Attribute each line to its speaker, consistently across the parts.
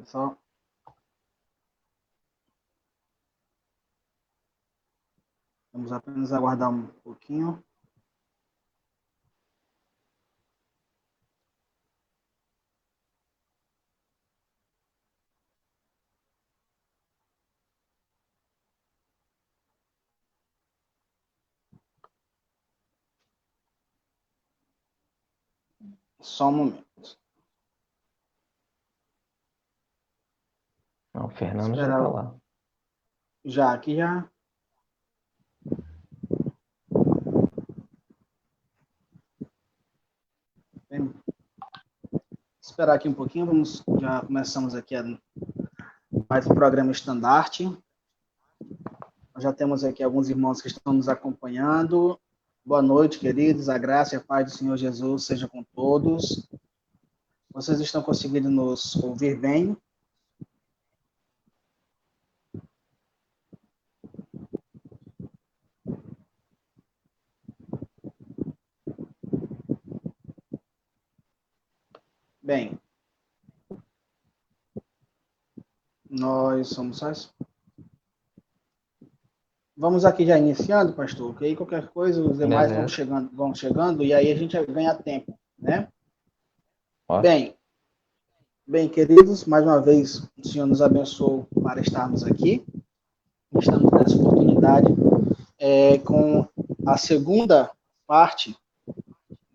Speaker 1: Só, vamos apenas aguardar um pouquinho. Só um momento.
Speaker 2: Não, o Fernando já
Speaker 1: Esperar
Speaker 2: está lá.
Speaker 1: já aqui já. Bem, esperar aqui um pouquinho, já começamos aqui mais um programa estandarte. Nós já temos aqui alguns irmãos que estão nos acompanhando. Boa noite, queridos. A graça e a paz do Senhor Jesus seja com todos. Vocês estão conseguindo nos ouvir bem? Bem, nós somos Vamos aqui já iniciando, pastor, que aí qualquer coisa os demais
Speaker 2: Beleza.
Speaker 1: vão chegando e aí a gente ganha tempo, né?
Speaker 2: Ótimo.
Speaker 1: Bem, bem, queridos, mais uma vez o Senhor nos abençoou para estarmos aqui. Estamos nessa oportunidade com a segunda parte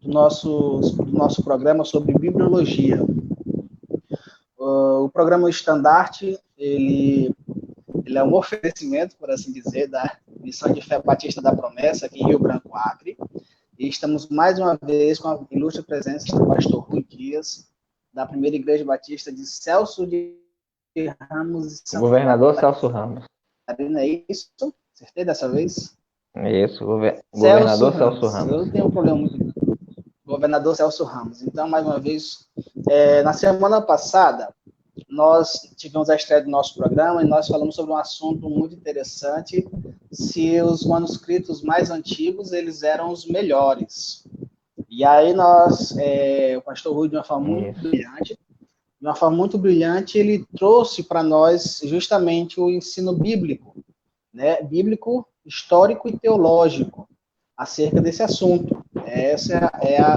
Speaker 1: do nosso programa sobre bibliologia. O programa Estandarte, ele é um oferecimento, por assim dizer, da Missão de Fé Batista da Promessa, aqui em Rio Branco, Acre. E estamos mais uma vez com a ilustre presença do pastor Rui Dias, da Primeira Igreja Batista de Celso de Ramos e
Speaker 2: O
Speaker 1: Santa
Speaker 2: governador Celso Ramos.
Speaker 1: Catarina. É isso? Acertei dessa vez?
Speaker 2: Isso,
Speaker 1: Celso
Speaker 2: governador Celso
Speaker 1: Ramos.
Speaker 2: Ramos.
Speaker 1: Eu tenho um problema muito. Governador Celso Ramos. Então, mais uma vez, na semana passada, nós tivemos a estreia do nosso programa e nós falamos sobre um assunto muito interessante, se os manuscritos mais antigos eles eram os melhores. E aí o pastor Rui,
Speaker 2: Isso.
Speaker 1: de uma forma muito brilhante, ele trouxe para nós justamente o ensino bíblico, né? Bíblico, histórico e teológico acerca desse assunto. Essa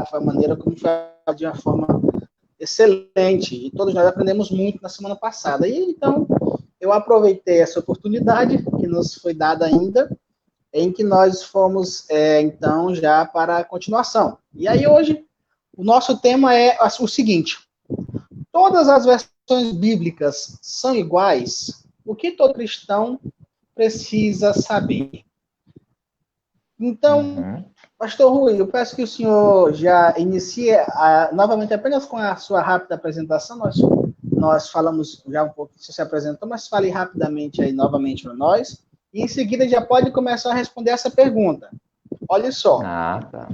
Speaker 1: foi a maneira como foi de uma forma excelente, e todos nós aprendemos muito na semana passada. E então, eu aproveitei essa oportunidade que nos foi dada ainda, em que nós fomos, então, já para a continuação. E aí, hoje, o nosso tema é o seguinte: todas as versões bíblicas são iguais? O que todo cristão precisa saber? Então,
Speaker 2: Uhum.
Speaker 1: pastor Rui, eu peço que o senhor já inicie novamente apenas com a sua rápida apresentação. Nós falamos já um pouco, você se apresentou, mas fale rapidamente aí novamente para nós. E em seguida já pode começar a responder essa pergunta. Olha só,
Speaker 2: Ah, tá.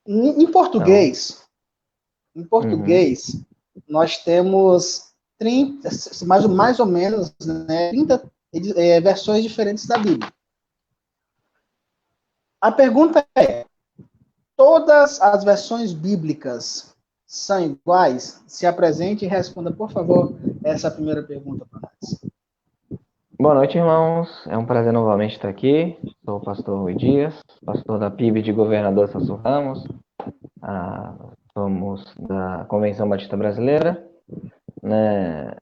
Speaker 1: em
Speaker 2: Então,
Speaker 1: português, em
Speaker 2: uhum.
Speaker 1: português, nós temos 30, mais ou menos, né, 30 versões diferentes da Bíblia. A pergunta é: todas as versões bíblicas são iguais? Se apresente e responda, por favor, essa primeira pergunta para nós.
Speaker 2: Boa noite, irmãos. É um prazer novamente estar aqui. Sou o pastor Rui Dias, pastor da PIB de Governador Celso Ramos. Somos da Convenção Batista Brasileira, né?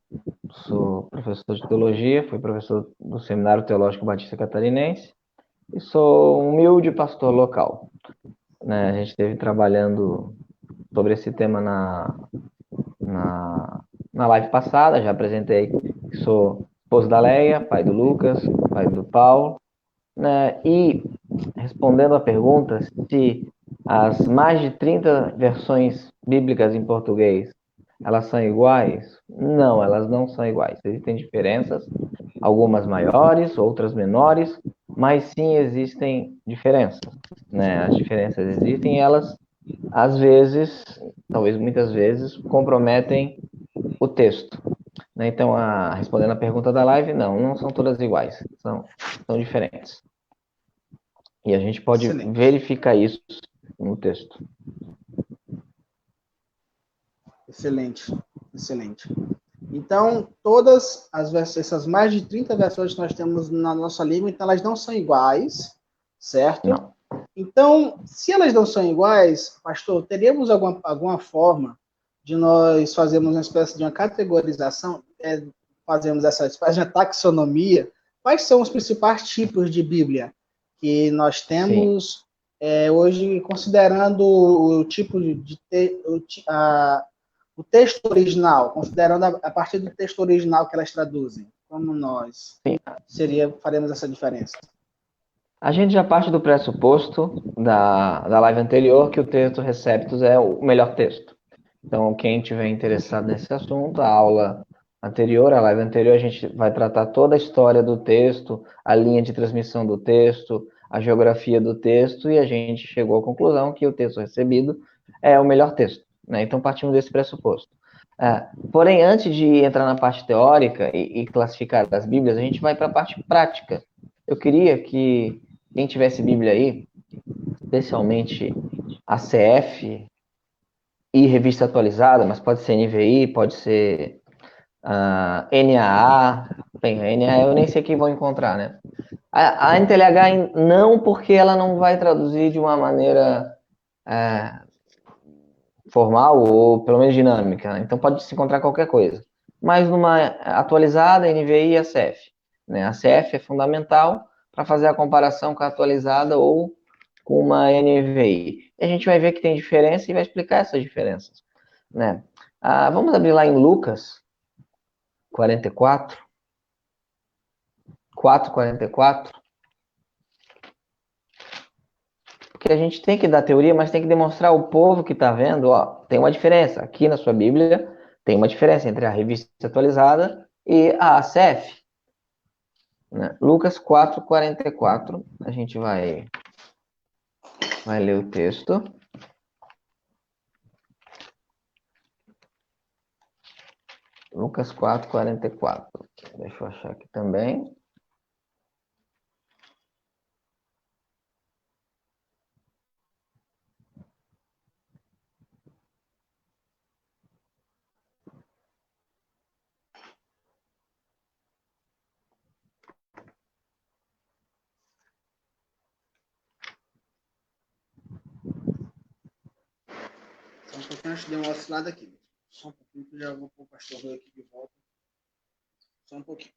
Speaker 2: Sou professor de teologia, fui professor do Seminário Teológico Batista Catarinense e sou um humilde pastor local, né? A gente esteve trabalhando sobre esse tema na live passada. Já apresentei que sou esposo da Leia, pai do Lucas, pai do Paulo, né? E respondendo a pergunta se as mais de 30 versões bíblicas em português elas são iguais? Não, elas não são iguais. Existem diferenças, algumas maiores, outras menores, mas sim existem diferenças, né? As diferenças existem e elas, às vezes, talvez muitas vezes, comprometem o texto, né? Então, respondendo a pergunta da live, não são todas iguais, são diferentes. E a gente pode
Speaker 1: Excelente.
Speaker 2: verificar isso no texto.
Speaker 1: Excelente. Excelente. Então, todas as versões, essas mais de 30 versões que nós temos na nossa língua, então elas não são iguais, certo?
Speaker 2: Não.
Speaker 1: Então, se elas não são iguais, pastor, teríamos alguma forma de nós fazermos uma espécie de uma categorização, fazemos essa espécie de taxonomia? Quais são os principais tipos de Bíblia que nós
Speaker 2: Sim.
Speaker 1: temos hoje, considerando o tipo o texto original, considerando a partir do texto original que elas traduzem? Como nós
Speaker 2: Sim.
Speaker 1: faremos essa diferença?
Speaker 2: A gente já parte do pressuposto da live anterior que o texto Receptus é o melhor texto. Então, quem tiver interessado nesse assunto, a aula anterior, a live anterior, a gente vai tratar toda a história do texto, a linha de transmissão do texto, a geografia do texto, e a gente chegou à conclusão que o texto recebido é o melhor texto, né? Então, partimos desse pressuposto. Porém, antes de entrar na parte teórica e classificar as Bíblias, a gente vai para a parte prática. Eu queria que quem tivesse Bíblia aí, especialmente a CF e revista atualizada, mas pode ser NVI, pode ser NAA. Bem, a NAA eu nem sei quem vão encontrar, né? A NTLH não, porque ela não vai traduzir de uma maneira formal ou pelo menos dinâmica. Então pode se encontrar qualquer coisa. Mas numa atualizada, NVI e a CF. Né? A CF é fundamental para fazer a comparação com a atualizada ou com uma NVI. E a gente vai ver que tem diferença e vai explicar essas diferenças. Né? Vamos abrir lá em Lucas 44, 4:44, porque a gente tem que dar teoria, mas tem que demonstrar ao povo que está vendo, ó, tem uma diferença. Aqui na sua Bíblia tem uma diferença entre a revista atualizada e a ACF. Né? Lucas 4:44, a gente vai ler o texto. Lucas 4:44. Deixa eu achar aqui também.
Speaker 1: Só um pouquinho antes de uma oscilada aqui. Só um pouquinho que eu já vou pôr o pastor Rui aqui de volta. Só um pouquinho.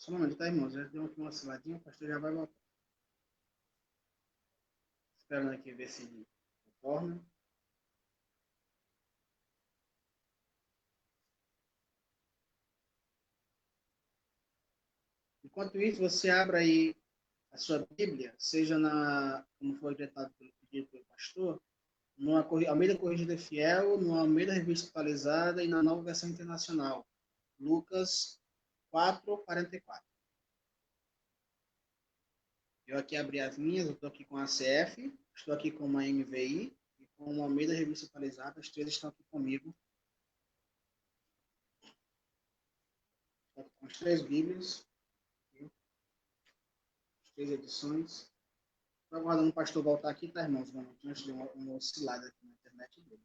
Speaker 1: Só um momento, tá, irmãos? Já deu aqui uma osciladinha, o pastor já vai voltar. Esperando aqui ver se retorna. Enquanto isso, você abre aí a sua Bíblia, seja como foi orientado pedido pelo pastor, numa Almeida Corrigida Fiel, numa Almeida Revista Atualizada e na Nova Versão Internacional. Lucas 4:44. Eu aqui abri as minhas, eu estou aqui com a CF, estou aqui com uma NVI e com uma Almeida Revista Atualizada, as três estão aqui comigo. Estou com as três Bíblias, as três edições. Estou aguardando o pastor voltar aqui, tá, irmãos? Antes de uma oscilada aqui na internet dele.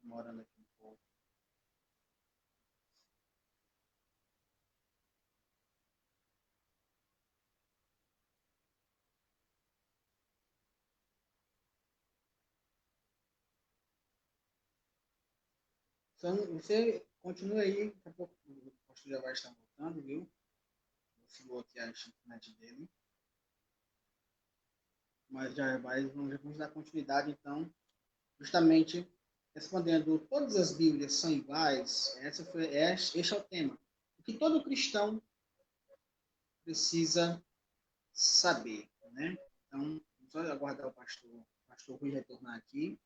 Speaker 1: Demorando aqui um pouco. Então, você continua aí, daqui a pouco o pastor já vai estar voltando, viu? Vou bloquear a internet dele. Mas vamos dar continuidade, então, justamente respondendo: todas as Bíblias são iguais? Este é o tema. o que todo cristão precisa saber, né? Então, vamos aguardar o pastor Rui retornar aqui.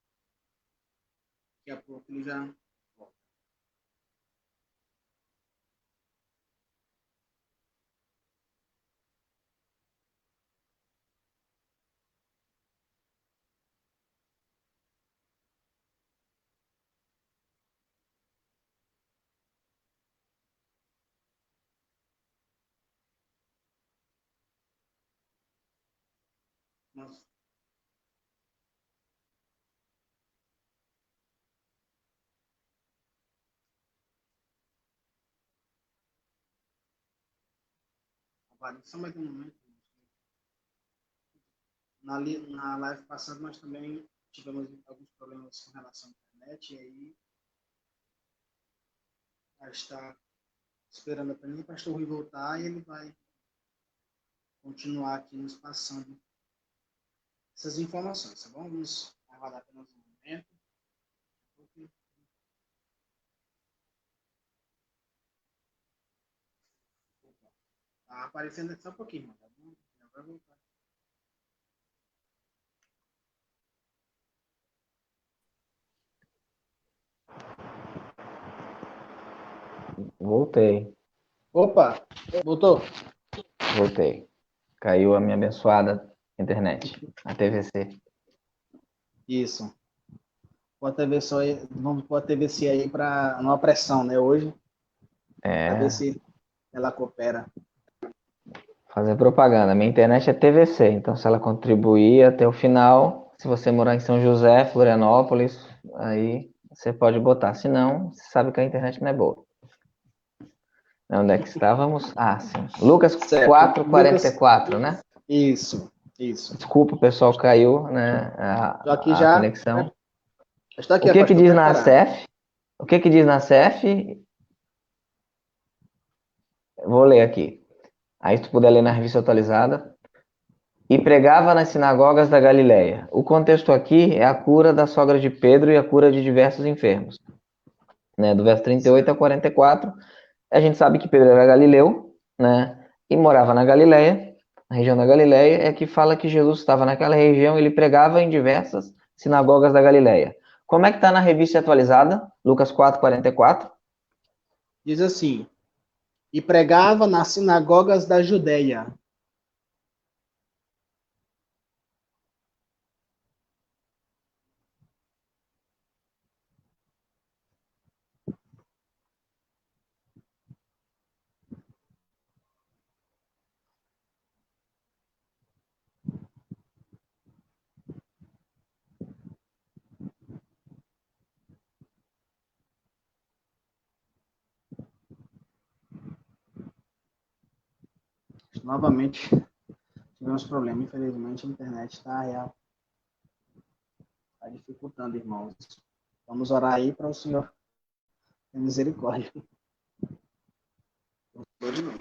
Speaker 1: Daqui a pouco ele já volta. Nossa, só mais um momento. Na live passada nós também tivemos alguns problemas com relação à internet, e aí a gente está esperando apenas o pastor Rui voltar e ele vai continuar aqui nos passando essas informações, tá bom? Vamos aguardar apenas um momento. Tá aparecendo aqui só um pouquinho, tá bom? Já vai voltar.
Speaker 2: Voltei,
Speaker 1: Opa, voltou?
Speaker 2: voltei. Caiu a minha abençoada internet, a TVC.
Speaker 1: Isso. Pode ter VC aí, vamos pôr a TVC aí para uma pressão, né, hoje, para ver
Speaker 2: É,
Speaker 1: se ela coopera.
Speaker 2: fazer propaganda. Minha internet é TVC, então se ela contribuir até o final, se você morar em São José, Florianópolis, aí você pode botar. Se não, você sabe que a internet não é boa. Onde é que estávamos? Ah, sim. Lucas
Speaker 1: Certo. Lucas,
Speaker 2: 4:44, né?
Speaker 1: isso.
Speaker 2: Desculpa, o pessoal caiu, né?
Speaker 1: Estou aqui
Speaker 2: A
Speaker 1: já.
Speaker 2: conexão.
Speaker 1: Está
Speaker 2: O
Speaker 1: aqui,
Speaker 2: que que
Speaker 1: pastor,
Speaker 2: diz na
Speaker 1: preparado.
Speaker 2: CEF? O que que diz na CEF? Vou ler aqui. Aí, se tu puder ler na revista atualizada. E pregava nas sinagogas da Galiléia. O contexto aqui é a cura da sogra de Pedro e a cura de diversos enfermos. Né? Do verso 38 a 44, a gente sabe que Pedro era galileu, né? E morava na Galiléia, na região da Galiléia, é que fala que Jesus estava naquela região e ele pregava em diversas sinagogas da Galiléia. Como é que está na revista atualizada? Lucas 4:44.
Speaker 1: Diz assim: e pregava nas sinagogas da Judéia. Novamente, tivemos problema. Infelizmente, a internet está dificultando, irmãos. Vamos orar aí para o Senhor ter misericórdia. De novo.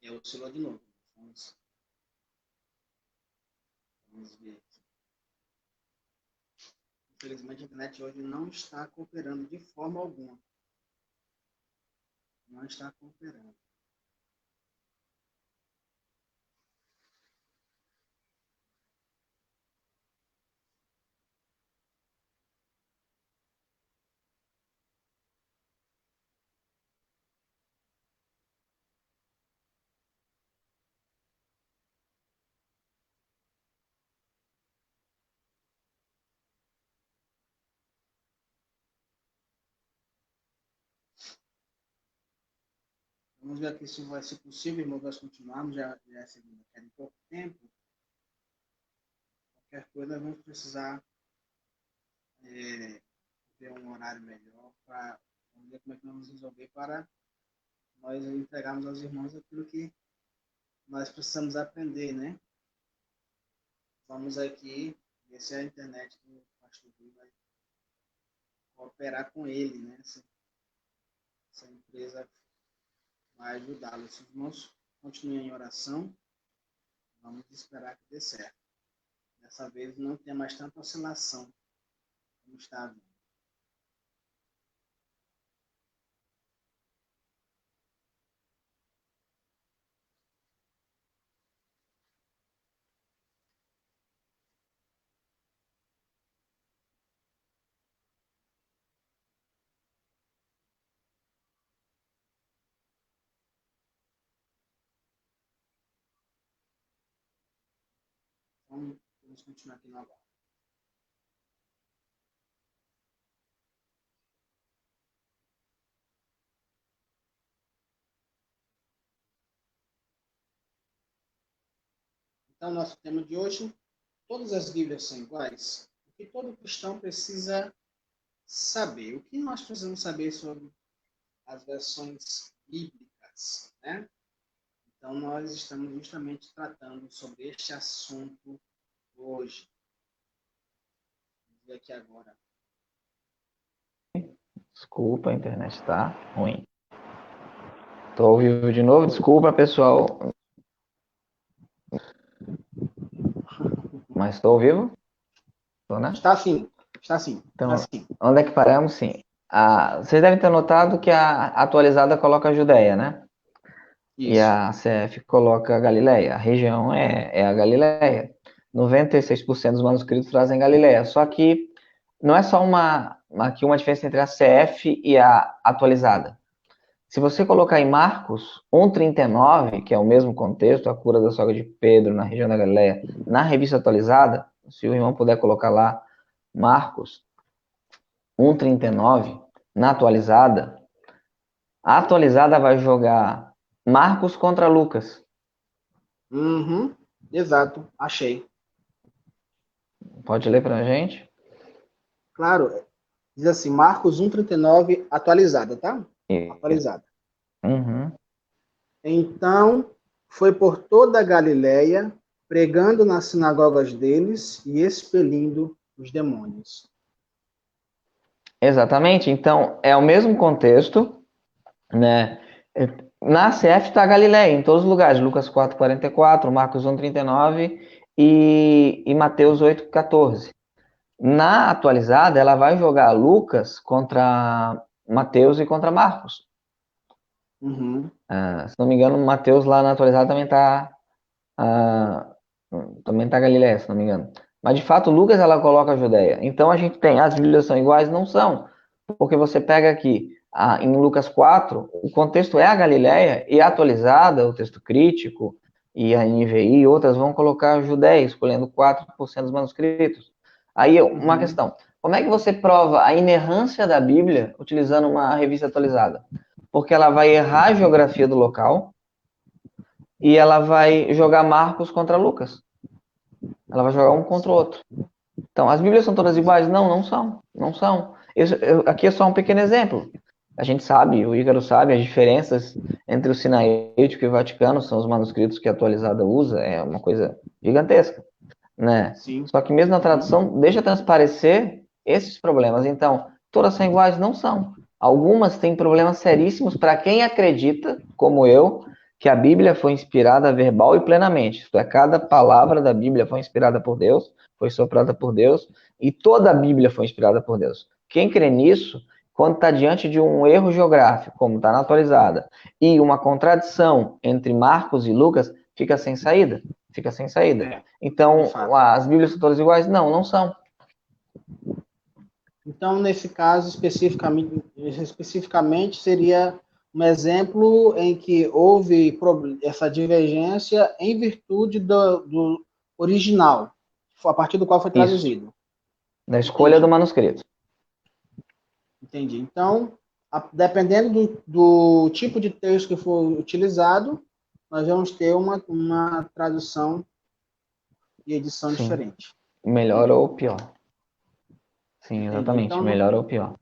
Speaker 1: E oscilou de novo. Vamos ver aqui. Infelizmente, a internet hoje não está cooperando de forma alguma. Não está cooperando. Vamos ver aqui se vai ser possível, irmão, nós continuarmos. Já é segunda-feira em pouco tempo. Qualquer coisa, vamos precisar ter um horário melhor para ver como é que nós vamos resolver para nós entregarmos aos irmãos aquilo que nós precisamos aprender, né? Vamos aqui ver se a internet do pastor Rui vai cooperar com ele, né? Essa empresa vai ajudá-los. Irmãos, continue em oração. Vamos esperar que dê certo. Dessa vez não tem mais tanta oscilação como está havendo. Então, vamos continuar aqui no aguardo. Então, nosso tema de hoje, todas as Bíblias são iguais? O que todo cristão precisa saber? O que nós precisamos saber sobre as versões bíblicas, né? Então, nós estamos justamente tratando sobre este assunto hoje. Vamos ver aqui agora.
Speaker 2: Desculpa, a internet está ruim. Estou ao vivo de novo, desculpa, pessoal. Mas estou ao vivo? Estou, né?
Speaker 1: Está sim, está sim.
Speaker 2: Então,
Speaker 1: Está sim.
Speaker 2: onde é que paramos? Sim. Vocês devem ter notado que a atualizada coloca a Judéia, né? E
Speaker 1: Isso.
Speaker 2: a CF coloca a Galileia. A região é a Galileia. 96% dos manuscritos trazem Galileia. Só que não é só aqui uma diferença entre a CF e a atualizada. Se você colocar em Marcos 1,39, que é o mesmo contexto, a cura da sogra de Pedro na região da Galileia, na revista atualizada, se o irmão puder colocar lá, Marcos 1,39, na atualizada, a atualizada vai jogar Marcos contra Lucas.
Speaker 1: Uhum. Exato, achei.
Speaker 2: Pode ler pra gente?
Speaker 1: Claro, diz assim, Marcos 1,39, atualizada, tá?
Speaker 2: E-
Speaker 1: Atualizada.
Speaker 2: Uhum.
Speaker 1: Então, foi por toda a Galiléia, pregando nas sinagogas deles e expelindo os demônios.
Speaker 2: Exatamente. Então, é o mesmo contexto, né? Na CF está Galileia, em todos os lugares. Lucas 4,44, Marcos 1,39 e Mateus 8,14. Na atualizada, ela vai jogar Lucas contra Mateus e contra Marcos.
Speaker 1: Uhum.
Speaker 2: Se não me engano, Mateus lá na atualizada também tá Galileia, se não me engano. Mas de fato, Lucas ela coloca a Judéia. Então a gente tem, as Bíblias são iguais? Não são. Porque você pega aqui, em Lucas 4, o contexto é a Galileia e a atualizada, o texto crítico e a NVI e outras vão colocar a Judéia, escolhendo 4% dos manuscritos. Aí uma questão, como é que você prova a inerrância da Bíblia utilizando uma revista atualizada? Porque ela vai errar a geografia do local e ela vai jogar Marcos contra Lucas. Ela vai jogar um contra o outro. Então, as Bíblias são todas iguais? Não, não são. Não são. Aqui é só um pequeno exemplo. A gente sabe, o Ícaro sabe, as diferenças entre o Sinaítico e o Vaticano são os manuscritos que a atualizada usa, é uma coisa gigantesca, né?
Speaker 1: Sim.
Speaker 2: Só que mesmo na tradução deixa transparecer esses problemas. Então, todas são iguais? Não são. Algumas têm problemas seríssimos para quem acredita, como eu, que a Bíblia foi inspirada verbal e plenamente. Isto é, cada palavra da Bíblia foi inspirada por Deus, foi soprada por Deus, e toda a Bíblia foi inspirada por Deus. Quem crê nisso, quando está diante de um erro geográfico, como está na atualizada, e uma contradição entre Marcos e Lucas, fica sem saída. Fica sem saída. Então, as Bíblias são todas iguais? Não, não são.
Speaker 1: Então, nesse caso, especificamente seria um exemplo em que houve essa divergência em virtude do original, a partir do qual foi traduzido.
Speaker 2: Isso. Da escolha do manuscrito.
Speaker 1: Entendi. Então, dependendo do tipo de texto que for utilizado, nós vamos ter uma tradução e edição
Speaker 2: Sim.
Speaker 1: diferente.
Speaker 2: Melhor ou pior. Sim,
Speaker 1: Entendi.
Speaker 2: exatamente.
Speaker 1: Então,
Speaker 2: melhor ou pior.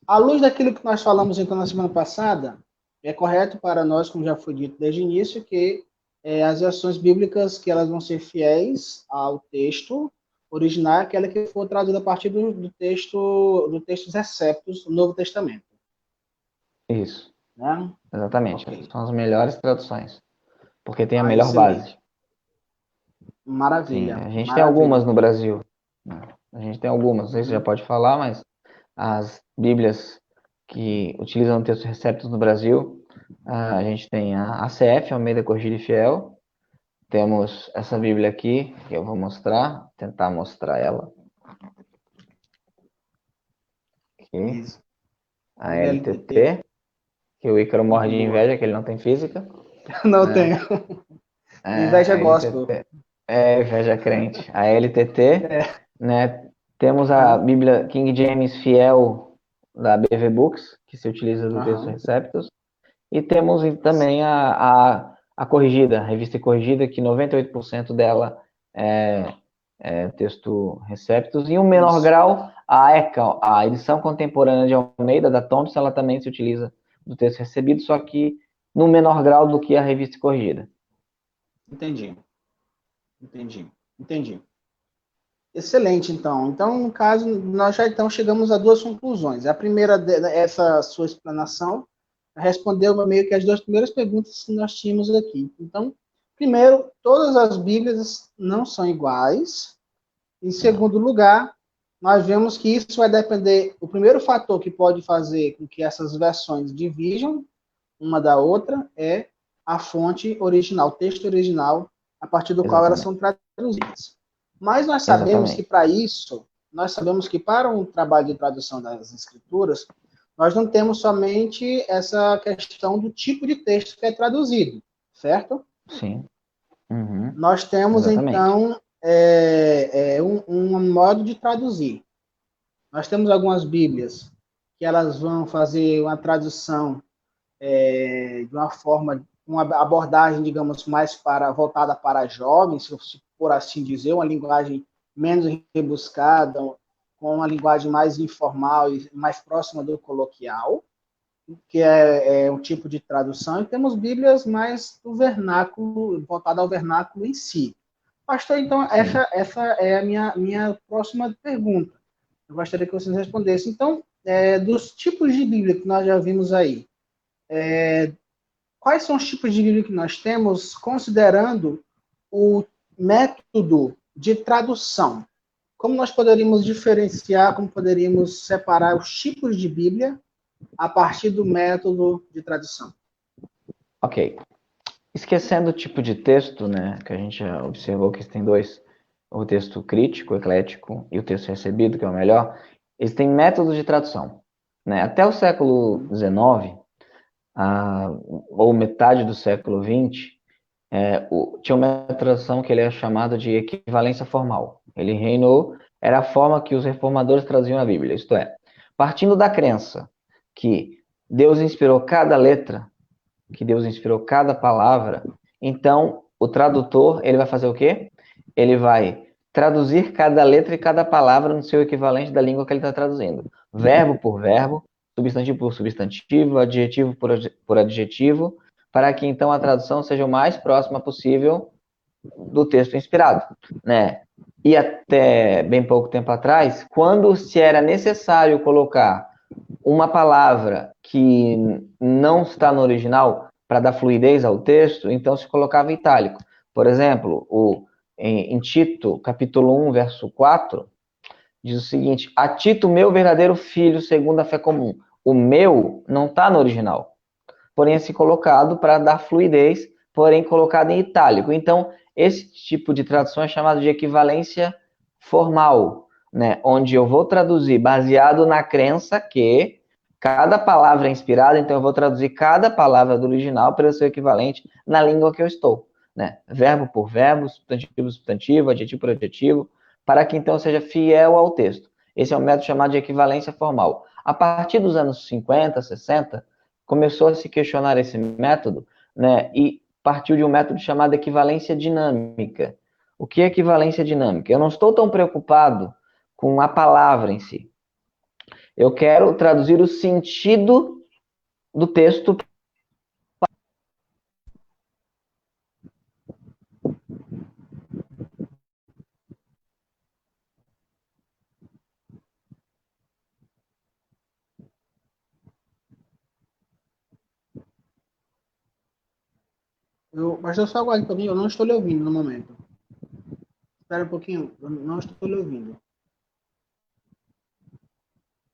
Speaker 1: À luz daquilo que nós falamos então na semana passada, é correto para nós, como já foi dito desde o início, que as versões bíblicas que elas vão ser fiéis ao texto original, aquela que for traduzida a partir do textos receptos do Novo Testamento.
Speaker 2: Isso.
Speaker 1: Né?
Speaker 2: Exatamente.
Speaker 1: Okay.
Speaker 2: São as melhores traduções. porque tem a
Speaker 1: Ah,
Speaker 2: melhor base.
Speaker 1: excelente.
Speaker 2: Sim,
Speaker 1: Maravilha,
Speaker 2: a gente tem
Speaker 1: maravilha.
Speaker 2: algumas no Brasil, né? A gente tem algumas, não sei se já
Speaker 1: Uhum.
Speaker 2: pode falar, mas as Bíblias que utilizam textos receptos no Brasil, a gente tem a ACF, Almeida Corrigida e Fiel, temos essa Bíblia aqui, que eu vou mostrar, tentar mostrar ela aqui,
Speaker 1: Isso.
Speaker 2: a
Speaker 1: NLTT.
Speaker 2: LTT, que o Ícaro morre de
Speaker 1: Boa.
Speaker 2: inveja, que ele não tem física,
Speaker 1: Não
Speaker 2: né?
Speaker 1: tenho. Inveja
Speaker 2: A
Speaker 1: gospel.
Speaker 2: LTT, inveja crente. A LTT,
Speaker 1: É.
Speaker 2: né? Temos a
Speaker 1: Aham.
Speaker 2: Bíblia King James Fiel da BV Books, que se utiliza do texto
Speaker 1: Aham.
Speaker 2: Receptus, e temos também a corrigida, a revista corrigida, que 98% dela é texto Receptus, e em um menor
Speaker 1: Isso.
Speaker 2: grau, a ECA, a edição contemporânea de Almeida, da Thompson, ela também se utiliza do texto recebido, só que no menor grau do que a revista corrigida.
Speaker 1: Entendi. Entendi. Entendi. Excelente, então. Então, no caso, nós já então chegamos a duas conclusões. A primeira, essa sua explanação, respondeu meio que as duas primeiras perguntas que nós tínhamos aqui. Então, primeiro, todas as Bíblias não são iguais. Em
Speaker 2: Não,
Speaker 1: segundo lugar, nós vemos que isso vai depender. O primeiro fator que pode fazer com que essas versões dividam uma da outra é a fonte original, o texto original, a partir do qual elas
Speaker 2: exatamente,
Speaker 1: são traduzidas. Mas nós sabemos que
Speaker 2: exatamente,
Speaker 1: para isso, nós sabemos que para um trabalho de tradução das escrituras, nós não temos somente essa questão do tipo de texto que é traduzido, certo?
Speaker 2: sim, uhum,
Speaker 1: Nós temos,
Speaker 2: exatamente,
Speaker 1: então, um modo de traduzir. Nós temos algumas Bíblias que elas vão fazer uma tradução de uma forma, uma abordagem, digamos, mais voltada para jovens, se por assim dizer, uma linguagem menos rebuscada, com uma linguagem mais informal e mais próxima do coloquial, que é um tipo de tradução, e temos Bíblias mais do vernáculo, voltada ao vernáculo em si. Pastor, então,
Speaker 2: sim.
Speaker 1: essa é a minha próxima pergunta. Eu gostaria que vocês respondessem. Então, dos tipos de Bíblia que nós já vimos aí, quais são os tipos de Bíblia que nós temos, considerando o método de tradução? Como nós poderíamos diferenciar, como poderíamos separar os tipos de Bíblia a partir do método de tradução?
Speaker 2: Ok. Esquecendo o tipo de texto, né, que a gente já observou que tem dois, o texto crítico, eclético, e o texto recebido, que é o melhor, eles têm métodos de tradução. Né? Até o século XIX, ou metade do século XX, tinha uma tradução que ele é chamado de equivalência formal. Ele reinou, era a forma que os reformadores traduziam a Bíblia, isto é, partindo da crença que Deus inspirou cada letra, que Deus inspirou cada palavra, então o tradutor, ele vai fazer o quê? Ele vai traduzir cada letra e cada palavra no seu equivalente da língua que ele está traduzindo. Verbo por verbo, substantivo por substantivo, adjetivo por adjetivo, para que então a tradução seja o mais próxima possível do texto inspirado, né? E até bem pouco tempo atrás, quando se era necessário colocar uma palavra que não está no original para dar fluidez ao texto, então se colocava em itálico. Por exemplo, em Tito, capítulo 1, verso 4, diz o seguinte: a Tito, meu verdadeiro filho, segundo a fé comum. O meu não está no original, porém é se colocado para dar fluidez, porém colocado em itálico. Então, esse tipo de tradução é chamado de equivalência formal, né? Onde eu vou traduzir baseado na crença que cada palavra é inspirada, então eu vou traduzir cada palavra do original para ser equivalente na língua que eu estou, né? Verbo por verbo, substantivo por substantivo, adjetivo por adjetivo, para que então seja fiel ao texto. Esse é um método chamado de equivalência formal. A partir dos anos 50, 60, começou a se questionar esse método, né? E partiu de um método chamado equivalência dinâmica. O que é equivalência dinâmica? Eu não estou tão preocupado com a palavra em si. Eu quero traduzir o sentido do texto.
Speaker 1: Mas eu só aguardo um pouquinho, eu não estou lhe ouvindo no momento. Espera um pouquinho, eu não estou lhe ouvindo.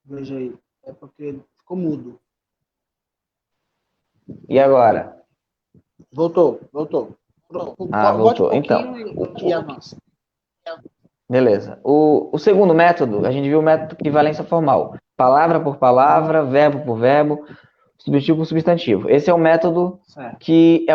Speaker 1: Veja aí, é porque ficou mudo.
Speaker 2: E agora?
Speaker 1: Voltou.
Speaker 2: Ah,
Speaker 1: Volte um
Speaker 2: voltou. Então,
Speaker 1: pouquinho e avança.
Speaker 2: beleza. O segundo método, a gente viu o método de equivalência formal. Palavra por
Speaker 1: Uhum.
Speaker 2: palavra, verbo por verbo, substantivo por substantivo. Esse é o método
Speaker 1: Certo.
Speaker 2: que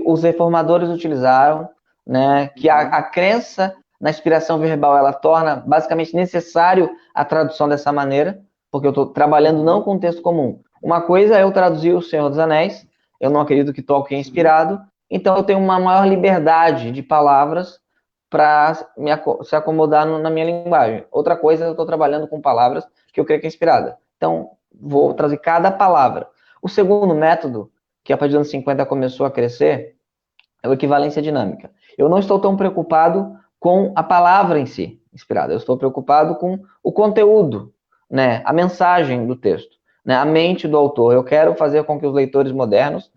Speaker 2: os reformadores utilizaram, né? Que
Speaker 1: Uhum.
Speaker 2: a crença na inspiração verbal ela torna basicamente necessário a tradução dessa maneira, porque eu estou trabalhando não
Speaker 1: Uhum.
Speaker 2: com texto comum. Uma coisa é eu traduzir O Senhor dos Anéis, eu não acredito que Tolkien é
Speaker 1: Sim.
Speaker 2: inspirado, então eu tenho uma maior liberdade de palavras para se acomodar na minha linguagem. Outra coisa, eu estou trabalhando com palavras que eu creio que é inspirada. Então, vou
Speaker 1: Uhum.
Speaker 2: trazer cada palavra. O segundo método, que a partir dos anos 50 começou a crescer, é o equivalência dinâmica. Eu não estou tão preocupado com a palavra em si, inspirada. Eu estou preocupado com o conteúdo, né, a mensagem do texto, né, a mente do autor. Eu quero fazer com que os leitores modernos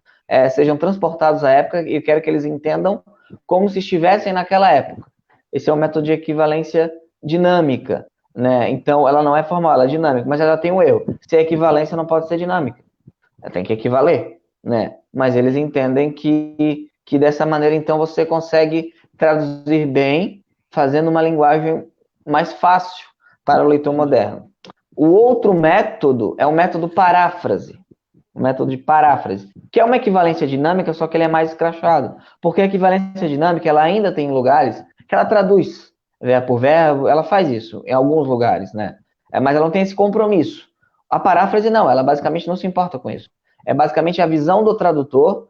Speaker 2: sejam transportados à época e eu quero que eles entendam como se estivessem naquela época. Esse é o método de equivalência dinâmica, né? Então, ela não é formal, ela é dinâmica, mas ela tem um erro. Se é equivalência, não pode ser dinâmica. Ela tem que equivaler, né? Mas eles entendem que dessa maneira, então, você consegue traduzir bem, fazendo uma linguagem mais fácil para o leitor
Speaker 1: Entendi.
Speaker 2: moderno. O outro método é o método paráfrase, o método de paráfrase, que é uma equivalência dinâmica, só que ele é mais escrachado. Porque a equivalência dinâmica, ela ainda tem lugares que ela traduz verbo por verbo, ela faz isso em alguns lugares, né? Mas ela não tem esse compromisso. A paráfrase não, ela basicamente não se importa com isso. É basicamente a visão do tradutor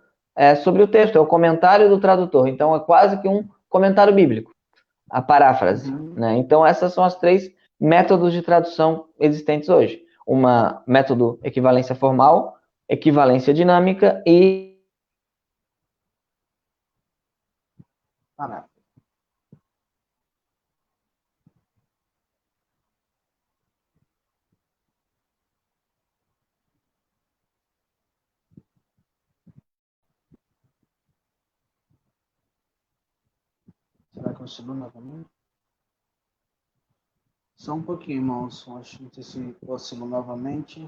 Speaker 2: sobre o texto, é o comentário do tradutor. Então é quase que um comentário bíblico, a paráfrase,
Speaker 1: Uhum.
Speaker 2: né? Então essas são as três métodos de tradução existentes hoje. Uma método equivalência formal, equivalência dinâmica e
Speaker 1: Parar. Será que oscilou novamente? Só um pouquinho, irmãos. Acho, não sei se oscilou novamente.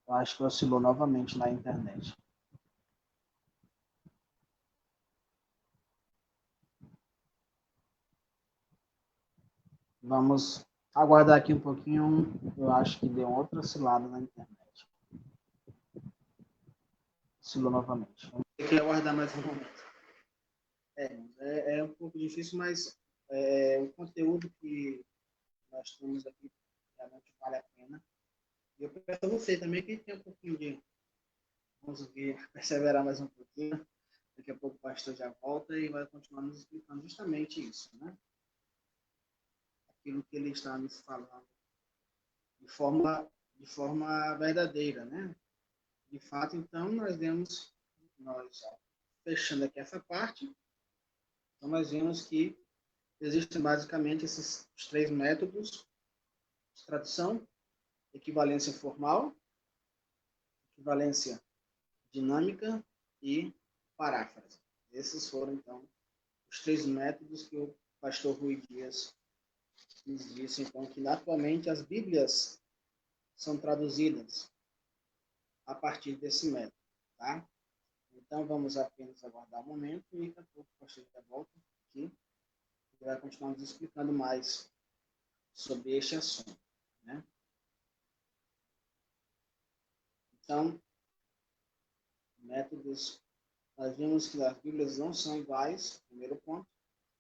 Speaker 1: Eu acho que oscilou novamente na internet. Vamos aguardar aqui um pouquinho. Eu acho que deu outra oscilada na internet. Oscilou novamente. Vamos ter que aguardar mais um momento. É um pouco difícil, mas o conteúdo que nós temos aqui realmente vale a pena. E eu peço a você também que tem um pouquinho de. Vamos aqui perseverar mais um pouquinho. Daqui a pouco o pastor já volta e vai continuar nos explicando justamente isso, né? Aquilo que ele está nos falando de forma verdadeira, né? De fato, então, nós fechando aqui essa parte, então nós vemos que existem basicamente esses três métodos de tradução: equivalência formal, equivalência dinâmica e paráfrase. Esses foram, então, os três métodos que o pastor Rui Dias nos disse, então, que atualmente as Bíblias são traduzidas a partir desse método, tá? Então, vamos apenas aguardar um momento e daqui a pouco o pastor já volta aqui e vai continuar nos explicando mais sobre este assunto, né? Então, métodos, nós vimos que as Bíblias não são iguais, primeiro ponto,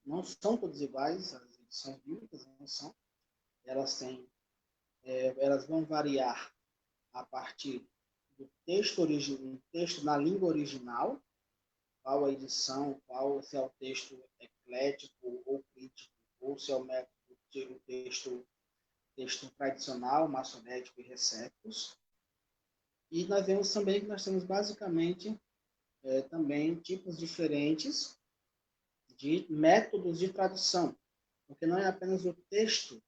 Speaker 1: não são todas iguais, as edições bíblicas não são, elas têm, elas vão variar a partir do texto na língua original, qual a edição, qual se é o texto eclético ou crítico, ou se é o método o texto tradicional, maçonético e recépicos. E nós vemos também que nós temos basicamente também tipos diferentes de métodos de tradução, porque não é apenas o texto,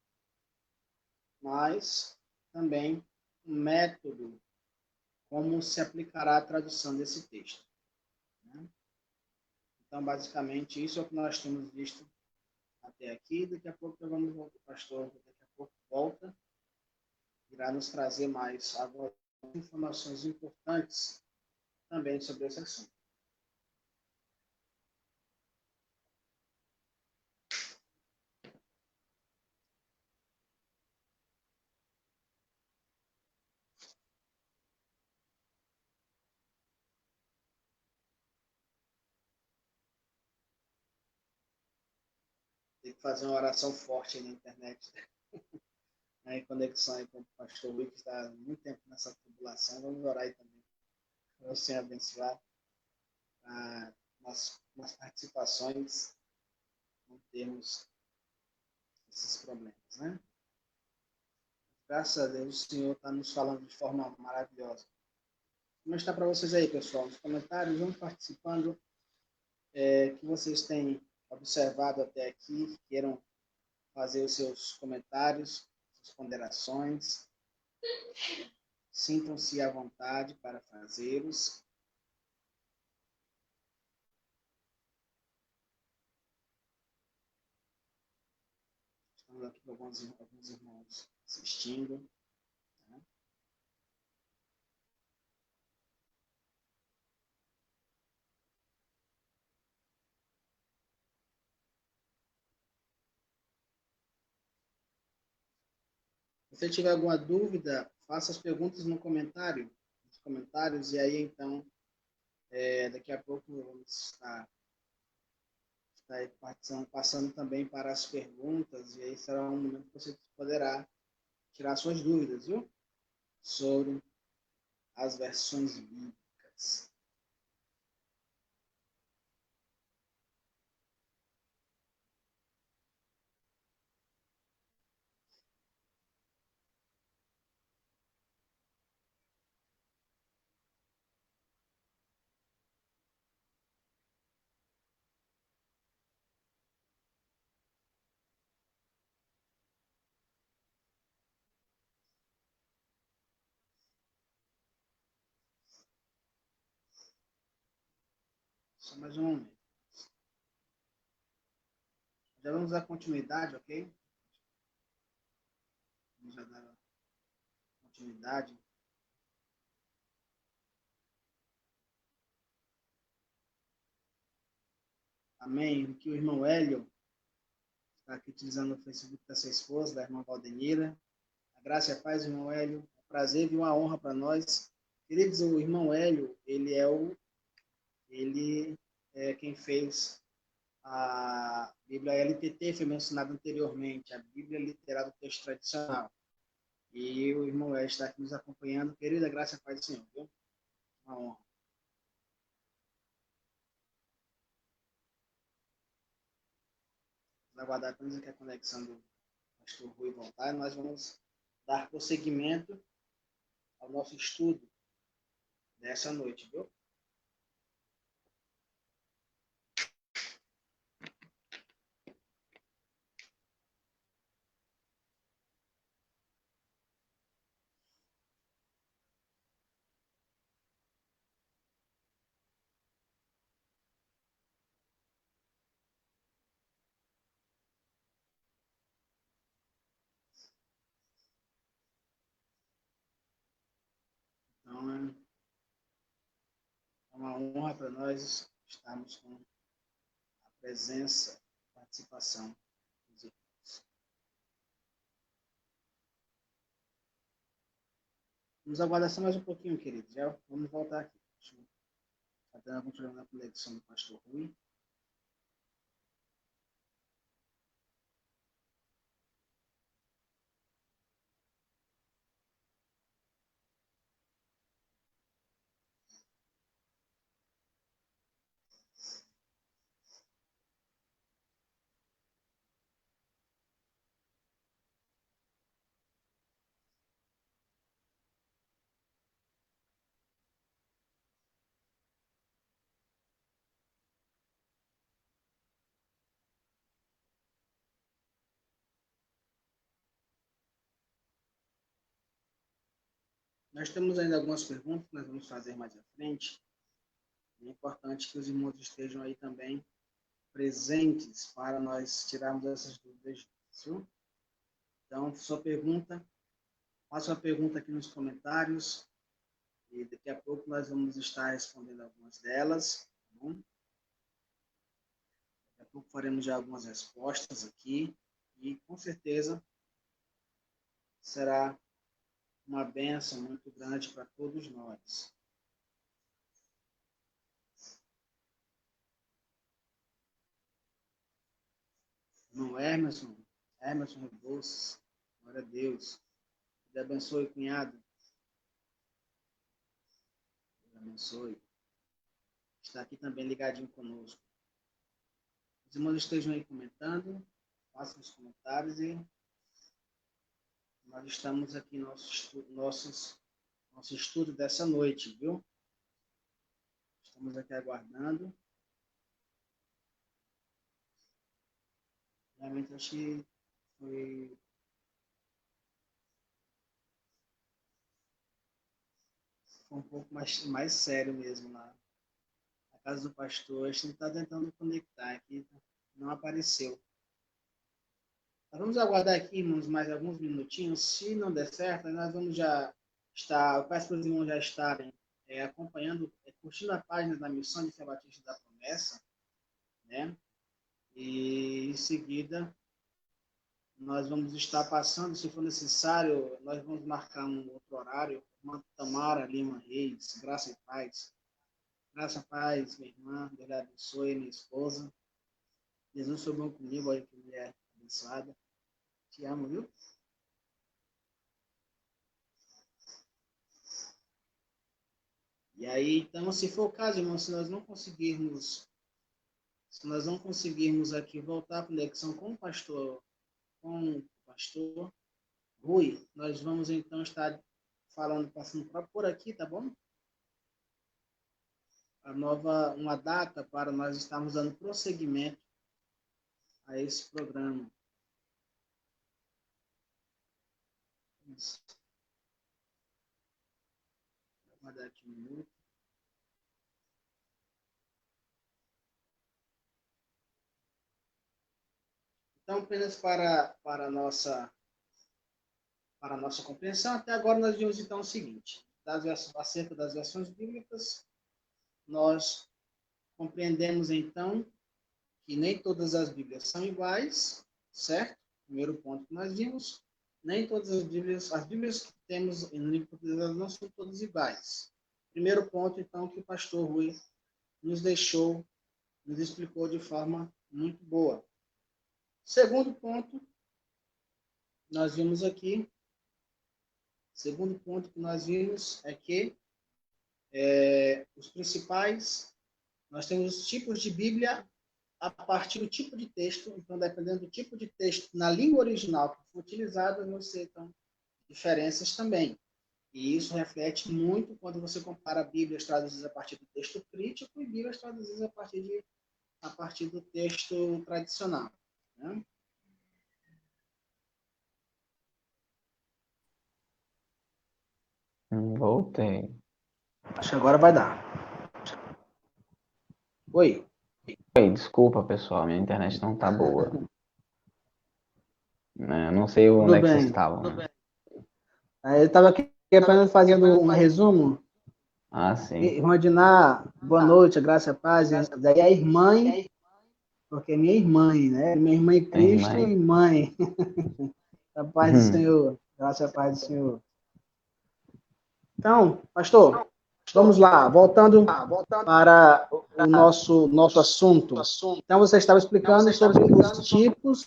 Speaker 1: mas também um método como se aplicará a tradução desse texto, né? Então, basicamente, isso é o que nós temos visto até aqui. Daqui a pouco vamos voltar, o pastor daqui a pouco volta, irá nos trazer mais agora informações importantes também sobre esse assunto. Tem que fazer uma oração forte aí na internet, né, em conexão aí com o pastor Luiz, que está há muito tempo nessa tribulação. Vamos orar aí também, para o Senhor abençoar nas participações, não termos esses problemas, né? Graças a Deus, o Senhor está nos falando de forma maravilhosa. Como está para vocês aí, pessoal? Nos comentários, vão participando, que vocês têm observado até aqui, que queiram fazer os seus comentários, suas ponderações. Sintam-se à vontade para fazê-los. Estamos aqui com alguns irmãos assistindo. Tá? Se você tiver alguma dúvida, faça as perguntas no comentário, nos comentários, e aí então, daqui a pouco vamos estar passando também para as perguntas, e aí será um momento que você poderá tirar suas dúvidas, viu? Sobre as versões bíblicas. Só mais um momento. Já vamos dar continuidade, ok? Vamos já dar continuidade. Amém. Aqui o irmão Hélio está aqui utilizando o Facebook da sua esposa, da irmã Valdenira. A graça e a paz, irmão Hélio. É um prazer e uma honra para nós. Queridos, o irmão Hélio, ele é quem fez a Bíblia LTT, foi mencionado anteriormente, a Bíblia literal do texto tradicional. E o irmão Hélio está aqui nos acompanhando. Querida, graça e paz do Senhor, viu? Uma honra. Vamos aguardar apenas aqui a conexão do pastor Rui voltar, nós vamos dar prosseguimento ao nosso estudo dessa noite, viu? Então, é uma honra para nós estarmos com a presença, a participação dos irmãos. Vamos aguardar só mais um pouquinho, queridos. Já vamos voltar aqui. Até vamos fazer a conexão do pastor Rui. Nós temos ainda algumas perguntas que nós vamos fazer mais à frente. É importante que os irmãos estejam aí também presentes para nós tirarmos essas dúvidas. Viu? Então, faça uma pergunta aqui nos comentários e daqui a pouco nós vamos estar respondendo algumas delas. Tá bom? Daqui a pouco faremos já algumas respostas aqui e com certeza será uma bênção muito grande para todos nós. Irmão Emerson Rebouças, glória a Deus. Deus abençoe, cunhado. Deus abençoe. Está aqui também ligadinho conosco. Os irmãos estejam aí comentando, façam os comentários e nós estamos aqui no nosso estudo dessa noite, viu? Estamos aqui aguardando. Realmente acho que foi um pouco mais sério mesmo lá. A casa do pastor, a gente está tentando conectar aqui, não apareceu. Nós vamos aguardar aqui, irmãos, mais alguns minutinhos. Se não der certo, nós vamos já estar, eu peço para os irmãos já estarem acompanhando, curtindo a página da Missão de Fé Batista da Promessa, né? E em seguida nós vamos estar passando, se for necessário, nós vamos marcar um outro horário. Irmã Tamara Lima Reis, graça e paz. Graça e paz, minha irmã, Deus lhe abençoe, minha esposa. Jesus foi bom comigo, olha que mulher abençoada. Te amo, viu? E aí, então, se for o caso, irmão, se nós não conseguirmos aqui voltar à conexão com o pastor Rui, nós vamos então estar passando por aqui, tá bom? Uma data para nós estarmos dando prosseguimento a esse programa. Isso. Vou aguardar aqui um minuto. Então, apenas para a nossa compreensão, até agora nós vimos então o seguinte: acerca das versões bíblicas, nós compreendemos então que nem todas as Bíblias são iguais, certo? Primeiro ponto que nós vimos, nem todas as Bíblias que temos no livro português não são todas iguais. Primeiro ponto, então, que o pastor Rui nos explicou de forma muito boa. Segundo ponto que nós vimos é que os principais, nós temos os tipos de Bíblia a partir do tipo de texto. Então, dependendo do tipo de texto na língua original que for utilizado, você tem diferenças também. E isso reflete muito quando você compara Bíblias traduzidas a partir do texto crítico e Bíblias traduzidas a partir do texto tradicional. Né?
Speaker 2: Voltei.
Speaker 1: Acho que agora vai dar. Oi.
Speaker 2: Oi, desculpa, pessoal, minha internet não tá boa. Não sei onde é que vocês estavam.
Speaker 1: Eu estava aqui apenas fazendo um resumo.
Speaker 2: Ah, sim.
Speaker 1: Irmã Diná, boa noite, a graça e a paz. Daí a irmã, porque é minha irmã, né? Minha irmã em Cristo e mãe. A paz do Senhor, graça e a paz do Senhor. Então, pastor, vamos lá, voltando para o nosso assunto. Então, você estava explicando sobre os tipos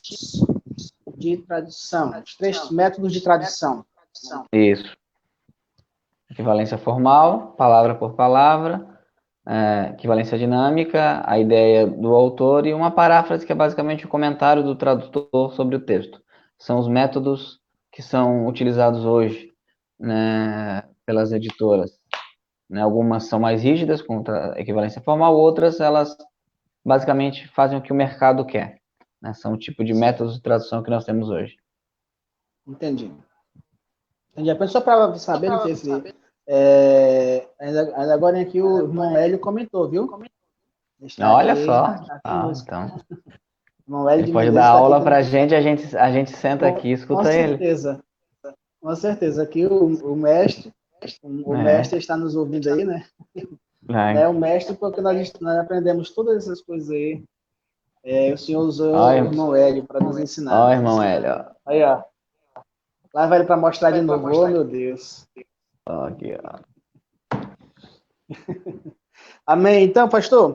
Speaker 1: de tradução, os 3 métodos de tradução.
Speaker 2: Isso. Equivalência formal, palavra por palavra, equivalência dinâmica, a ideia do autor e uma paráfrase que é basicamente o comentário do tradutor sobre o texto. São os métodos que são utilizados hoje, né, pelas editoras. Né, algumas são mais rígidas, com equivalência formal, outras elas basicamente fazem o que o mercado quer. Né, são o tipo de métodos de tradução que nós temos hoje.
Speaker 1: Entendi. Apenas só para saber, não sei se Ainda agora aqui o irmão Hélio comentou, viu? Está
Speaker 2: Olha
Speaker 1: aqui,
Speaker 2: só.
Speaker 1: está conosco.
Speaker 2: Então,
Speaker 1: O irmão Hélio
Speaker 2: ele
Speaker 1: de
Speaker 2: pode
Speaker 1: Medeiros
Speaker 2: dar
Speaker 1: está aqui
Speaker 2: aula pra
Speaker 1: conosco.
Speaker 2: gente, a gente senta aqui e
Speaker 1: Com
Speaker 2: escuta ele.
Speaker 1: certeza. Com certeza. Aqui o mestre, o mestre está nos ouvindo aí, né?
Speaker 2: É.
Speaker 1: O mestre, porque nós aprendemos todas essas coisas aí. O Senhor
Speaker 2: Ó,
Speaker 1: usou o irmão Hélio para nos ensinar.
Speaker 2: ó, irmão Hélio.
Speaker 1: Aí, ó. Lá vai ele para mostrar de novo. Oh, meu Deus.
Speaker 2: Ó, aqui, ó.
Speaker 1: Amém. Então, pastor,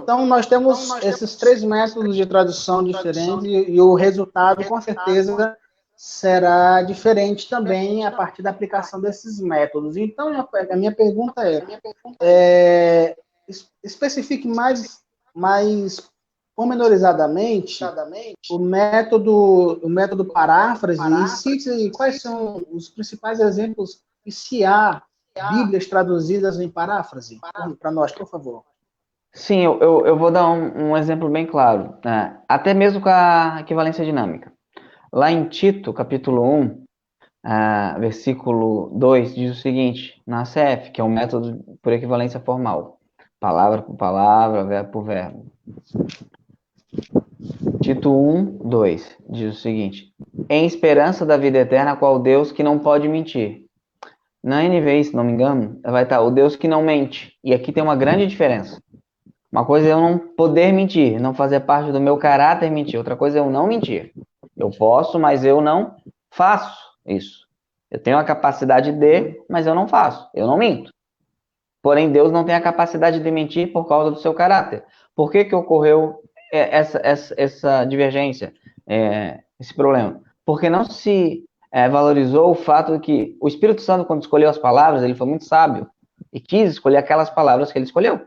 Speaker 1: então nós temos esses 3 métodos de tradução diferentes e o resultado, com certeza, será diferente também a partir da aplicação desses métodos. Então, a minha pergunta especifique mais pormenorizadamente o método paráfrase e cite quais são os principais exemplos e se há Bíblias traduzidas em paráfrase? Para nós, por favor.
Speaker 2: Sim, eu vou dar um exemplo bem claro, né? Até mesmo com a equivalência dinâmica. Lá em Tito, capítulo 1, versículo 2, diz o seguinte, na CF, que é o método por equivalência formal. Palavra por palavra, verbo por verbo. Tito 1, 2, diz o seguinte, em esperança da vida eterna, qual Deus que não pode mentir. Na NVI, se não me engano, vai estar o Deus que não mente. E aqui tem uma grande diferença. Uma coisa é eu não poder mentir, não fazer parte do meu caráter mentir. Outra coisa é eu não mentir. Eu posso, mas eu não faço isso. Eu tenho a capacidade de, mas eu não faço. Eu não minto. Porém, Deus não tem a capacidade de mentir por causa do seu caráter. Por que ocorreu essa divergência, esse problema? Porque não se valorizou o fato de que o Espírito Santo, quando escolheu as palavras, ele foi muito sábio e quis escolher aquelas palavras que ele escolheu,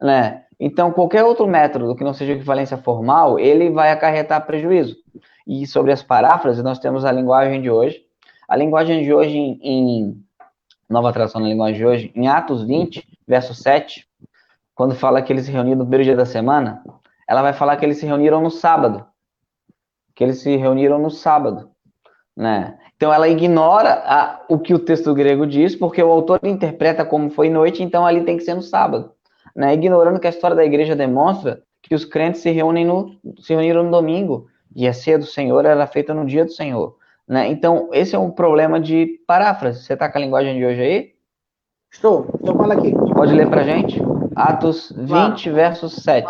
Speaker 2: né? Então, qualquer outro método que não seja equivalência formal, ele vai acarretar prejuízo. E sobre as paráfrases, nós temos a linguagem de hoje. A linguagem de hoje, em nova tradução na linguagem de hoje, em Atos 20, verso 7, quando fala que eles se reuniram no primeiro dia da semana, ela vai falar que eles se reuniram no sábado. Né? Então, ela ignora o que o texto grego diz, porque o autor interpreta como foi noite, então ali tem que ser no sábado. Né? Ignorando que a história da igreja demonstra que os crentes se reuniram no domingo, e a ceia do Senhor era feita no dia do Senhor. Né? Então, esse é um problema de paráfrase. Você está com a linguagem de hoje aí?
Speaker 1: Estou com ela aqui.
Speaker 2: Pode ler para a gente? Atos 20, verso 7.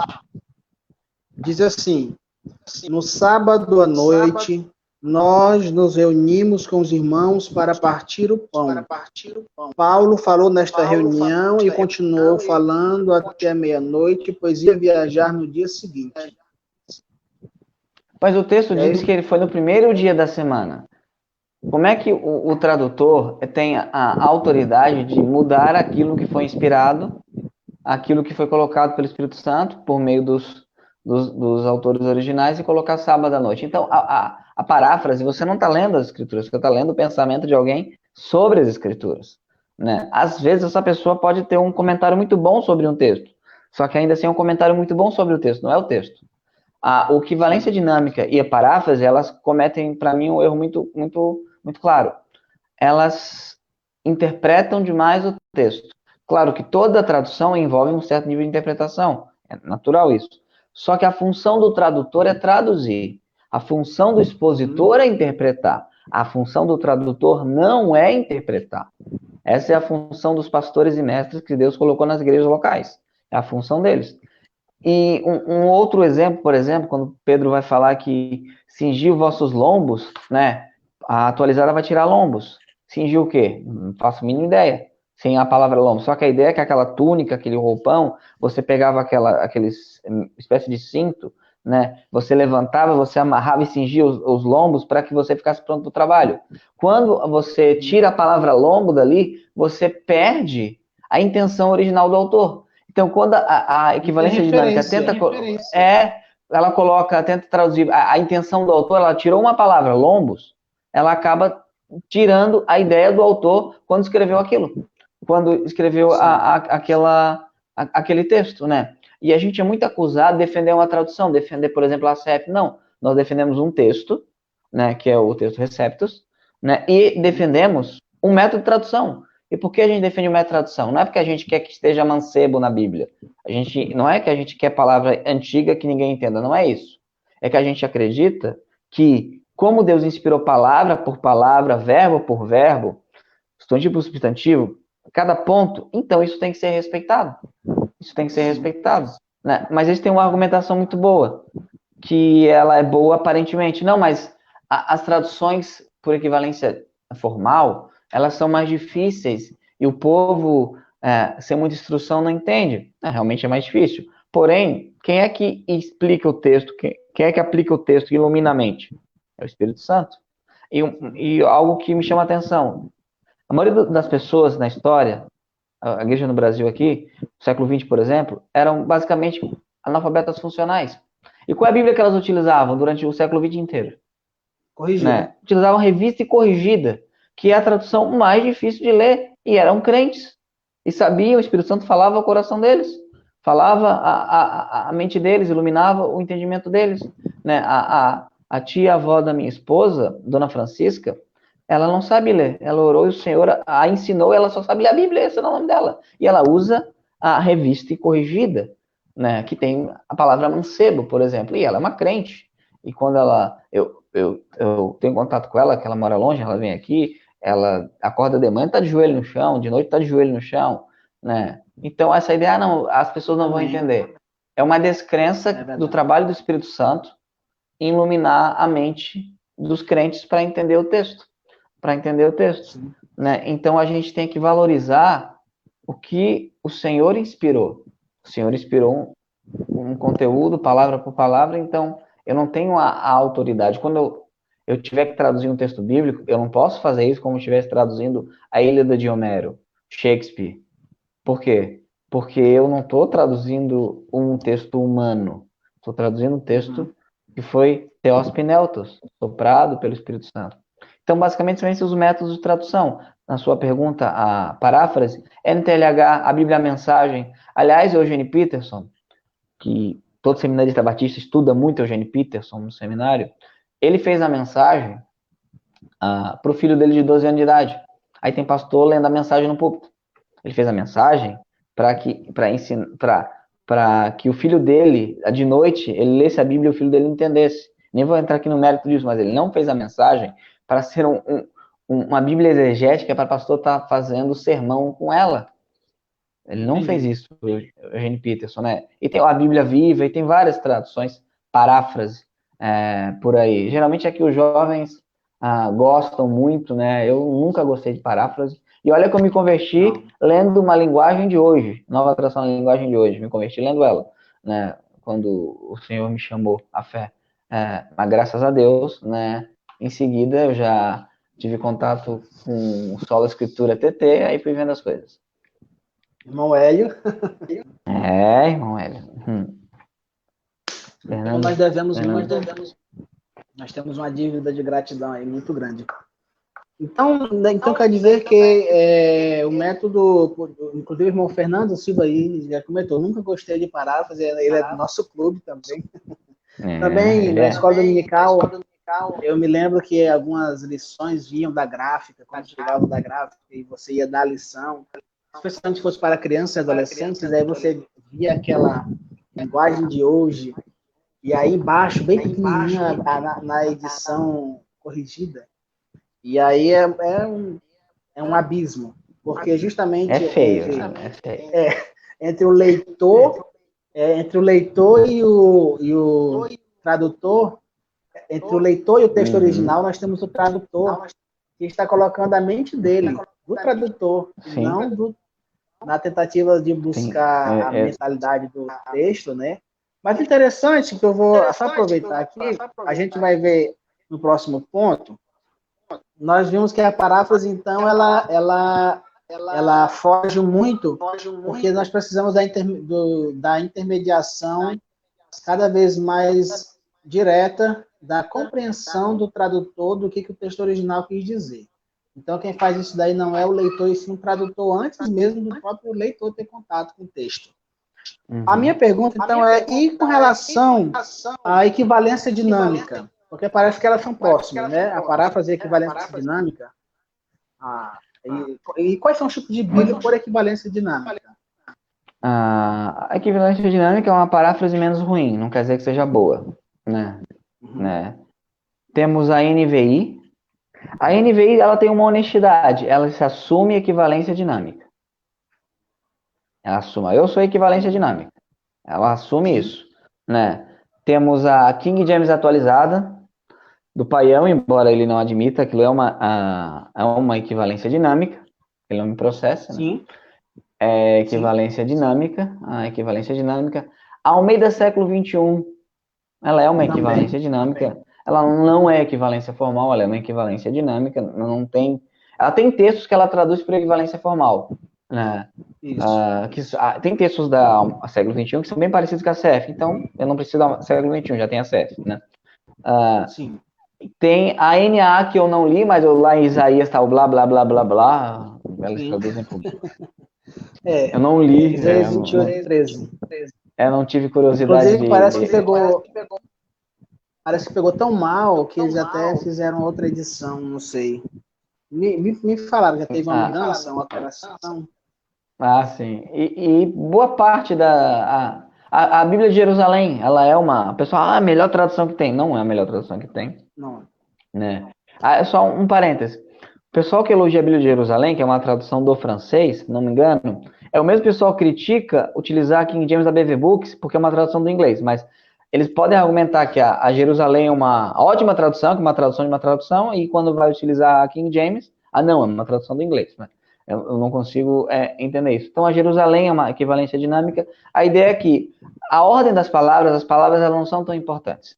Speaker 1: Diz assim, no sábado à noite, nós nos reunimos com os irmãos para partir o pão. Paulo falou nesta reunião e continuou falando até meia-noite, pois ia viajar no dia seguinte.
Speaker 2: Mas o texto diz que ele foi no primeiro dia da semana. Como é que o tradutor tem a autoridade de mudar aquilo que foi inspirado, aquilo que foi colocado pelo Espírito Santo, por meio dos autores originais, e colocar sábado à noite? Então, a paráfrase, você não está lendo as escrituras, você está lendo o pensamento de alguém sobre as escrituras. Né? Às vezes, essa pessoa pode ter um comentário muito bom sobre um texto, só que ainda assim é um comentário muito bom sobre o texto, não é o texto. A equivalência dinâmica e a paráfrase, elas cometem, para mim, um erro muito claro. Elas interpretam demais o texto. Claro que toda tradução envolve um certo nível de interpretação, é natural isso. Só que a função do tradutor é traduzir. A função do expositor é interpretar. A função do tradutor não é interpretar. Essa é a função dos pastores e mestres que Deus colocou nas igrejas locais. É a função deles. E um outro exemplo, por exemplo, quando Pedro vai falar que cingiu vossos lombos, né? A atualizada vai tirar lombos. Cingiu o quê? Não faço a mínima ideia. Sem a palavra lombo. Só que a ideia é que aquela túnica, aquele roupão, você pegava aqueles espécie de cinto, né? Você levantava, você amarrava e cingia os lombos para que você ficasse pronto para o trabalho. Quando você tira a palavra lombo dali, você perde a intenção original do autor. Então, quando a equivalência dinâmica tenta traduzir a intenção do autor, ela tirou uma palavra, lombos, ela acaba tirando a ideia do autor quando escreveu aquilo, quando escreveu aquele texto, né? E a gente é muito acusado de defender uma tradução, defender, por exemplo, a CEP. Não, nós defendemos um texto, né, que é o texto Receptus, né, e defendemos um método de tradução. E por que a gente defende o método de tradução? Não é porque a gente quer que esteja mancebo na Bíblia. Não é que a gente quer palavra antiga que ninguém entenda, não é isso. É que a gente acredita que, como Deus inspirou palavra por palavra, verbo por verbo, substantivo por substantivo, cada ponto, então isso tem que ser respeitado. Isso tem que ser respeitado. Né? Mas eles têm uma argumentação muito boa, que ela é boa aparentemente. Não, mas as traduções por equivalência formal, elas são mais difíceis e o povo, sem muita instrução, não entende. Realmente é mais difícil. Porém, quem é que explica o texto? Quem é que aplica o texto e ilumina a mente? É o Espírito Santo. E algo que me chama a atenção. A maioria das pessoas na história, a igreja no Brasil aqui, no século XX, por exemplo, eram basicamente analfabetas funcionais. E qual é a Bíblia que elas utilizavam durante o século XX inteiro?
Speaker 1: Corrigida.
Speaker 2: Né? Utilizavam revista e corrigida, que é a tradução mais difícil de ler, e eram crentes. E sabiam, o Espírito Santo falava ao coração deles, falava a mente deles, iluminava o entendimento deles. Né? A tia-avó da minha esposa, Dona Francisca, ela não sabe ler. Ela orou e o Senhor a ensinou, ela só sabe ler a Bíblia, esse é o nome dela. E ela usa a revista e corrigida, né, que tem a palavra mancebo, por exemplo, e ela é uma crente. E quando eu tenho contato com ela, que ela mora longe, ela vem aqui, ela acorda de manhã, tá de joelho no chão, de noite tá de joelho no chão, né? Então essa ideia, não, as pessoas não vão entender. É uma descrença do trabalho do Espírito Santo em iluminar a mente dos crentes para entender o texto. Né? Então a gente tem que valorizar o que o Senhor inspirou. O Senhor inspirou um conteúdo, palavra por palavra, então eu não tenho a autoridade. Quando eu tiver que traduzir um texto bíblico, eu não posso fazer isso como se estivesse traduzindo a Ilíada de Homero, Shakespeare. Por quê? Porque eu não estou traduzindo um texto humano, estou traduzindo um texto que foi Theos Pineltos, soprado pelo Espírito Santo. Então, basicamente, são esses os métodos de tradução. Na sua pergunta, a paráfrase, NTLH, a Bíblia a Mensagem. Aliás, Eugene Peterson, que todo seminarista batista estuda muito Eugene Peterson no seminário, ele fez a mensagem para o filho dele de 12 anos de idade. Aí tem pastor lendo a mensagem no púlpito. Ele fez a mensagem para que o filho dele, de noite, ele lesse a Bíblia e o filho dele entendesse. Nem vou entrar aqui no mérito disso, mas ele não fez a mensagem para ser uma Bíblia exegética para o pastor estar fazendo sermão com ela. Ele não fez isso, o Eugene Peterson, né? E tem a Bíblia Viva, e tem várias traduções, paráfrase, por aí. Geralmente é que os jovens gostam muito, né? Eu nunca gostei de paráfrase. E olha que eu me converti lendo uma linguagem de hoje, nova tradução da linguagem de hoje, me converti lendo ela, né? Quando o Senhor me chamou à fé. Mas graças a Deus, né? Em seguida eu já tive contato com o Sola Escritura TT, aí fui vendo as coisas.
Speaker 1: Irmão Hélio.
Speaker 2: Irmão Hélio.
Speaker 1: Então nós devemos muito. Nós temos uma dívida de gratidão aí muito grande. Então quer dizer que o método, inclusive o irmão Fernando Silva aí já comentou, nunca gostei de paráfrase, ele é do nosso clube também. Também na escola dominical, eu me lembro que algumas lições vinham da gráfica, quando chegavam da gráfica e você ia dar a lição, especialmente se fosse para crianças e adolescentes, aí você via aquela linguagem de hoje, e aí embaixo, bem pequenininha, na edição corrigida, e aí é um abismo, porque justamente
Speaker 2: é feio.
Speaker 1: Entre o leitor e o tradutor, entre o leitor e o texto original, nós temos o tradutor, que está colocando a mente dele, do tradutor, não na tentativa de buscar a mentalidade do texto, né? Mas interessante, que eu vou só aproveitar aqui, a gente vai ver no próximo ponto, nós vimos que a paráfrase, então, ela foge muito, porque nós precisamos da intermediação cada vez mais direta da compreensão do tradutor do que o texto original quis dizer. Então, quem faz isso daí não é o leitor, e sim o tradutor, antes mesmo do próprio leitor ter contato com o texto. A minha pergunta, então, e com relação à equivalência dinâmica? Porque parece que elas são próximas, né? A paráfrase e a equivalência dinâmica, E quais são os tipos de Bíblia por equivalência dinâmica?
Speaker 2: A equivalência dinâmica é uma paráfrase menos ruim, não quer dizer que seja boa, né? Né? Temos a NVI. A NVI, ela tem uma honestidade, ela se assume equivalência dinâmica. Ela assume, eu sou equivalência dinâmica. Ela assume isso, né? Temos a King James atualizada, do Paião, embora ele não admita, aquilo é uma equivalência dinâmica, ele não me processa, né?
Speaker 1: Sim.
Speaker 2: É equivalência dinâmica, a equivalência dinâmica. A Almeida século XXI, ela é uma equivalência dinâmica, ela não é equivalência formal, ela é uma equivalência dinâmica, não tem... Ela tem textos que ela traduz por equivalência formal, né? Tem textos da século XXI que são bem parecidos com a CF, então eu não preciso da século XXI, já tem a CF, né?
Speaker 1: Sim.
Speaker 2: Tem a NA que eu não li, mas lá em Isaías tá o blá, blá, blá, blá, blá, elas traduzem por... Eu não li.
Speaker 1: Isaías 28, 13.
Speaker 2: Eu não tive curiosidade
Speaker 1: Inclusive,
Speaker 2: de...
Speaker 1: parece que pegou tão mal que eles até fizeram outra edição, não sei. Me falaram, já teve uma mudança, uma alteração.
Speaker 2: Sim. E boa parte a Bíblia de Jerusalém, ela é uma... O pessoal, a melhor tradução que tem. Não é a melhor tradução que tem.
Speaker 1: Não.
Speaker 2: Né? Só um parêntese. O pessoal que elogia a Bíblia de Jerusalém, que é uma tradução do francês, se não me engano, é o mesmo pessoal que critica utilizar a King James da BV Books, porque é uma tradução do inglês, mas eles podem argumentar que a Jerusalém é uma ótima tradução, que é uma tradução de uma tradução, e quando vai utilizar a King James, não, é uma tradução do inglês, né? Eu não consigo entender isso. Então, a Jerusalém é uma equivalência dinâmica. A ideia é que a ordem das palavras, as palavras elas não são tão importantes,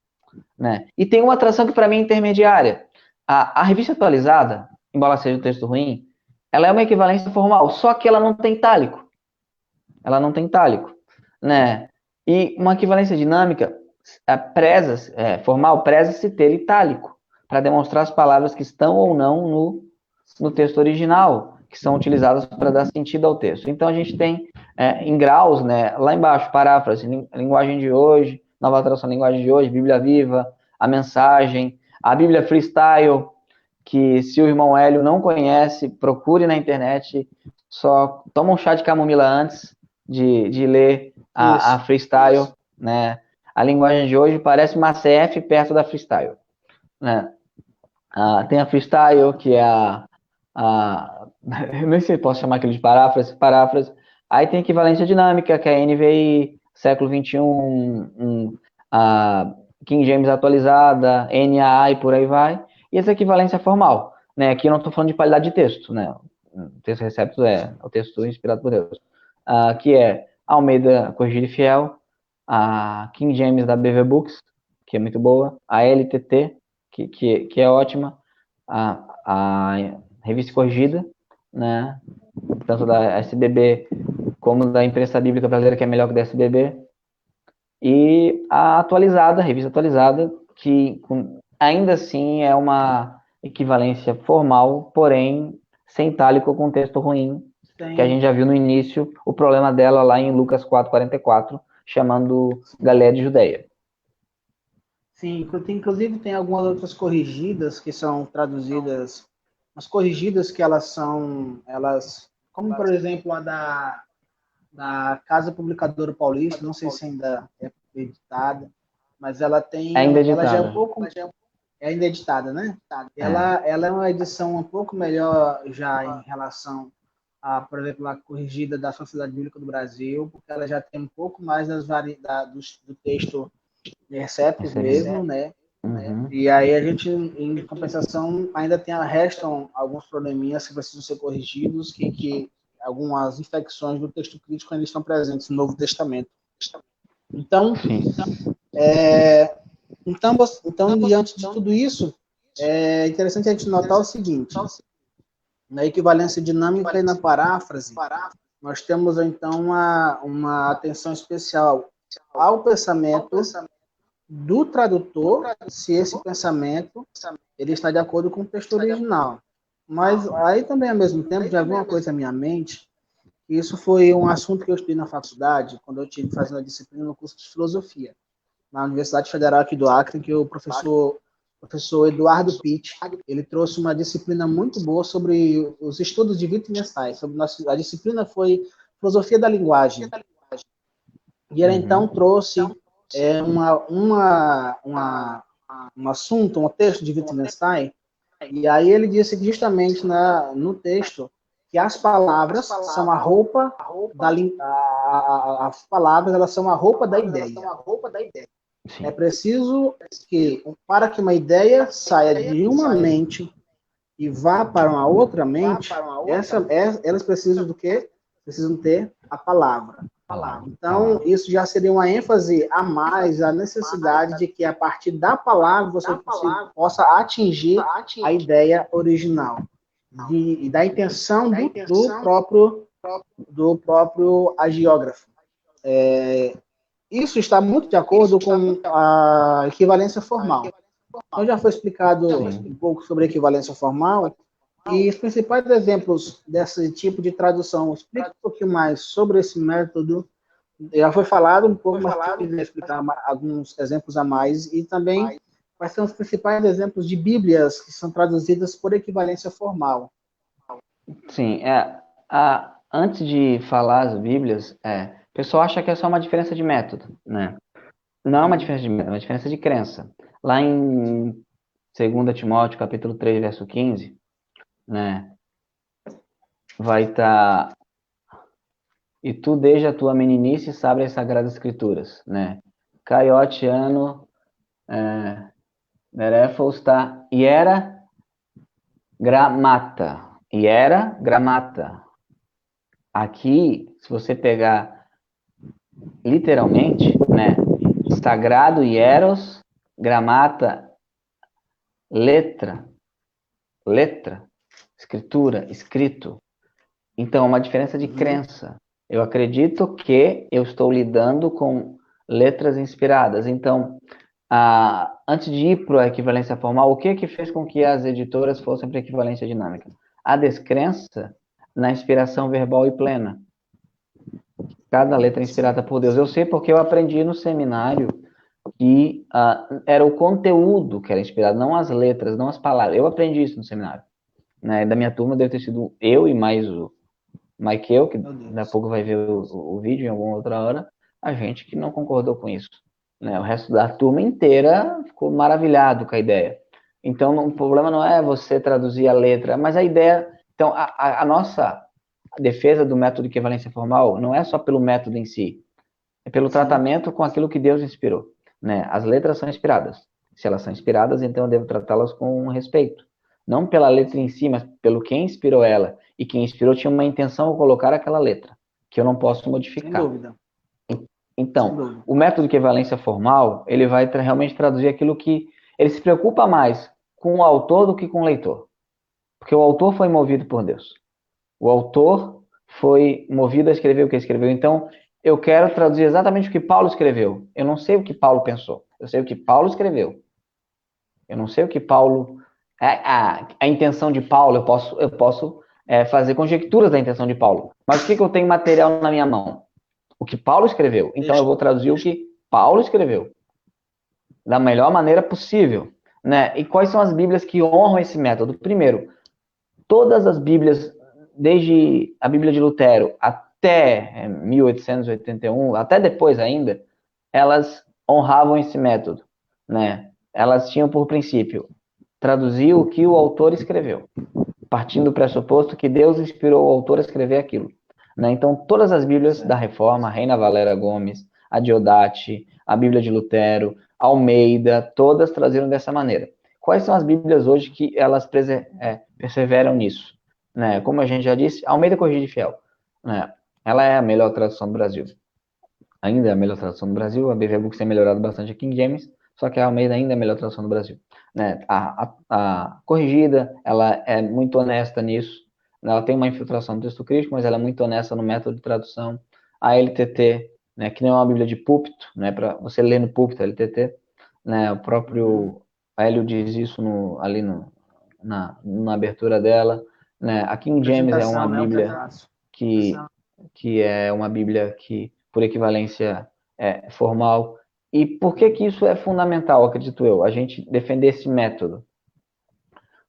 Speaker 2: né? E tem uma tradução que para mim é intermediária. A revista atualizada, embora seja um texto ruim, ela é uma equivalência formal, só que ela não tem itálico. Ela não tem itálico, né? E uma equivalência dinâmica formal preza-se ter itálico, para demonstrar as palavras que estão ou não no texto original, que são utilizadas para dar sentido ao texto. Então a gente tem em graus, né? Lá embaixo, paráfrase, linguagem de hoje, nova tradução linguagem de hoje, Bíblia Viva, a mensagem, a Bíblia Freestyle, que se o irmão Hélio não conhece, procure na internet, só toma um chá de camomila antes de ler a Freestyle, né? A linguagem de hoje parece uma CF perto da Freestyle, né? Tem a Freestyle, que é eu nem sei se posso chamar aquilo de paráfrase. Aí tem a equivalência dinâmica, que é a NVI, século XXI, a King James atualizada, NAA e por aí vai. E essa equivalência formal, né? Aqui eu não estou falando de qualidade de texto, né? O texto recepto é o texto inspirado por Deus. Que é Almeida Corrigida e Fiel, a King James da BV Books, que é muito boa, a LTT, que é ótima, a Revista Corrigida, né? Tanto da SBB como da Imprensa Bíblica Brasileira, que é melhor que da SBB, e a atualizada, a revista atualizada, que ainda assim é uma equivalência formal, porém sem itálico com texto ruim, que a gente já viu no início o problema dela lá em Lucas 4:44, chamando Galiléia de Judeia.
Speaker 1: Sim, inclusive tem algumas outras corrigidas que são traduzidas, as corrigidas que elas, como por exemplo a da Casa Publicadora Paulista, não sei se ainda é editada, mas ela tem,
Speaker 2: ainda editada.
Speaker 1: Ela já é um pouco, é ainda editada, né? Ela é uma edição um pouco melhor já em relação a, por exemplo, a corrigida da Sociedade Bíblica do Brasil, porque ela já tem um pouco mais do texto Receptos mesmo, né?
Speaker 2: Uhum.
Speaker 1: E aí a gente, em compensação, ainda restam alguns probleminhas que precisam ser corrigidos, que algumas infecções do texto crítico ainda estão presentes no Novo Testamento. Então, diante de tudo isso, é interessante a gente notar o seguinte: na equivalência dinâmica e na paráfrase, nós temos então uma atenção especial ao pensamento do tradutor, se esse pensamento ele está de acordo com o texto original. Mas aí também, ao mesmo tempo, já veio uma coisa na minha mente, e isso foi um assunto que eu estudei na faculdade, quando eu tive fazendo a disciplina no curso de filosofia, na Universidade Federal aqui do Acre, que o professor professor Eduardo Pitt, ele trouxe uma disciplina muito boa sobre os estudos de Wittgenstein. A disciplina foi Filosofia da Linguagem. E ele então trouxe um assunto, um texto de Wittgenstein, e aí ele disse que justamente no texto que as palavras são a roupa as palavras, elas são a roupa da ideia. Sim. É preciso que, para que uma ideia saia de uma mente e vá para uma outra mente, elas precisam do quê? Precisam ter a palavra. Então, isso já seria uma ênfase a mais, a necessidade de que, a partir da palavra, você possa atingir a ideia original. E da intenção do próprio agiógrafo. Isso está muito de acordo com a equivalência formal. Então, já foi explicado um pouco sobre a equivalência formal, e os principais exemplos desse tipo de tradução. Explica um pouquinho mais sobre esse método. Já foi falado um pouco, mas eu queria explicar alguns exemplos a mais, e também quais são os principais exemplos de Bíblias que são traduzidas por equivalência formal.
Speaker 2: Sim, antes de falar as Bíblias, o pessoal acha que é só uma diferença de método, né? Não é uma diferença de método, é uma diferença de crença. Lá em 2 Timóteo, capítulo 3, verso 15, né? Vai estar... E tu, desde a tua meninice, sabe as Sagradas Escrituras, né? Caiote, ano, Nerefos, tá? Hiera, gramata. Aqui, se você pegar literalmente, né? Sagrado, hieros, gramata, letra, escritura, escrito. Então, é uma diferença de crença. Eu acredito que eu estou lidando com letras inspiradas. Então, antes de ir para a equivalência formal, o que fez com que as editoras fossem para a equivalência dinâmica? A descrença na inspiração verbal e plena. Cada letra é inspirada por Deus. Eu sei porque eu aprendi no seminário que era o conteúdo que era inspirado, não as letras, não as palavras. Eu aprendi isso no seminário. Né? Da minha turma deve ter sido eu e mais o Michael, que daqui a pouco vai ver o vídeo em alguma outra hora, a gente que não concordou com isso. Né? O resto da turma inteira ficou maravilhado com a ideia. Então, o problema não é você traduzir a letra, mas a ideia... Então, a nossa defesa do método de equivalência formal não é só pelo método em si, é pelo tratamento com aquilo que Deus inspirou. Né? As letras são inspiradas. Se elas são inspiradas, então eu devo tratá-las com respeito. Não pela letra em si, mas pelo quem inspirou ela. E quem inspirou tinha uma intenção de colocar aquela letra, que eu não posso modificar.
Speaker 1: Sem dúvida.
Speaker 2: Então, o método de equivalência formal, ele vai realmente traduzir aquilo que... Ele se preocupa mais com o autor do que com o leitor. Porque o autor foi movido por Deus. O autor foi movido a escrever o que escreveu. Então, eu quero traduzir exatamente o que Paulo escreveu. Eu não sei o que Paulo pensou. Eu sei o que Paulo escreveu. Eu não sei o que Paulo... A intenção de Paulo, eu posso fazer conjecturas da intenção de Paulo. Mas o que eu tenho material na minha mão? O que Paulo escreveu. Então eu vou traduzir o que Paulo escreveu. Da melhor maneira possível. Né? E quais são as Bíblias que honram esse método? Primeiro, todas as Bíblias, desde a Bíblia de Lutero até 1881, até depois ainda, elas honravam esse método. Né? Elas tinham por princípio traduzir o que o autor escreveu, partindo do pressuposto que Deus inspirou o autor a escrever aquilo. Né? Então, todas as Bíblias da Reforma, Reina Valéria Gomes, a Diodati, a Bíblia de Lutero, Almeida, todas traziram dessa maneira. Quais são as Bíblias hoje que elas perseveram nisso? Né? Como a gente já disse, Almeida Corrigida e Fiel. Né? Ela é a melhor tradução do Brasil. Ainda é a melhor tradução do Brasil. A BV Books tem melhorado bastante a King James, só que a Almeida ainda é a melhor tradução do Brasil. Né? A Corrigida, ela é muito honesta nisso. Ela tem uma infiltração do texto crítico, mas ela é muito honesta no método de tradução. A LTT, né, que não é uma Bíblia de púlpito, né, para você ler no púlpito, a LTT. Né, o próprio Hélio diz isso na abertura dela. Né? A King James é uma Bíblia que é uma Bíblia que, por equivalência formal. E por que que isso é fundamental, acredito eu, a gente defender esse método?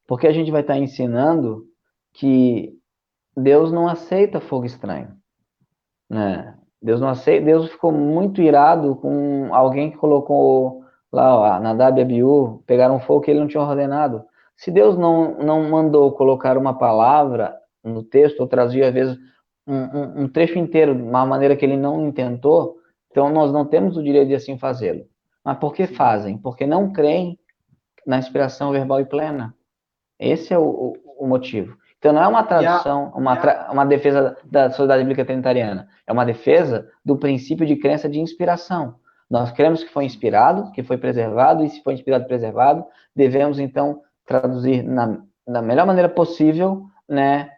Speaker 2: Porque a gente vai estar ensinando que Deus não aceita fogo estranho, né? Deus não aceita, Deus ficou muito irado com alguém que colocou lá, ó, Nadab e Abiú, pegaram fogo que ele não tinha ordenado. Se Deus não mandou colocar uma palavra no texto, ou trazia às vezes um trecho inteiro de uma maneira que ele não intentou, então nós não temos o direito de assim fazê-lo. Mas por que fazem? Porque não creem na inspiração verbal e plena. Esse é o motivo. Então, não é uma tradução, uma defesa da sociedade bíblica trinitariana. É uma defesa do princípio de crença de inspiração. Nós cremos que foi inspirado, que foi preservado, e se foi inspirado e preservado, devemos, então, traduzir na melhor maneira possível, né,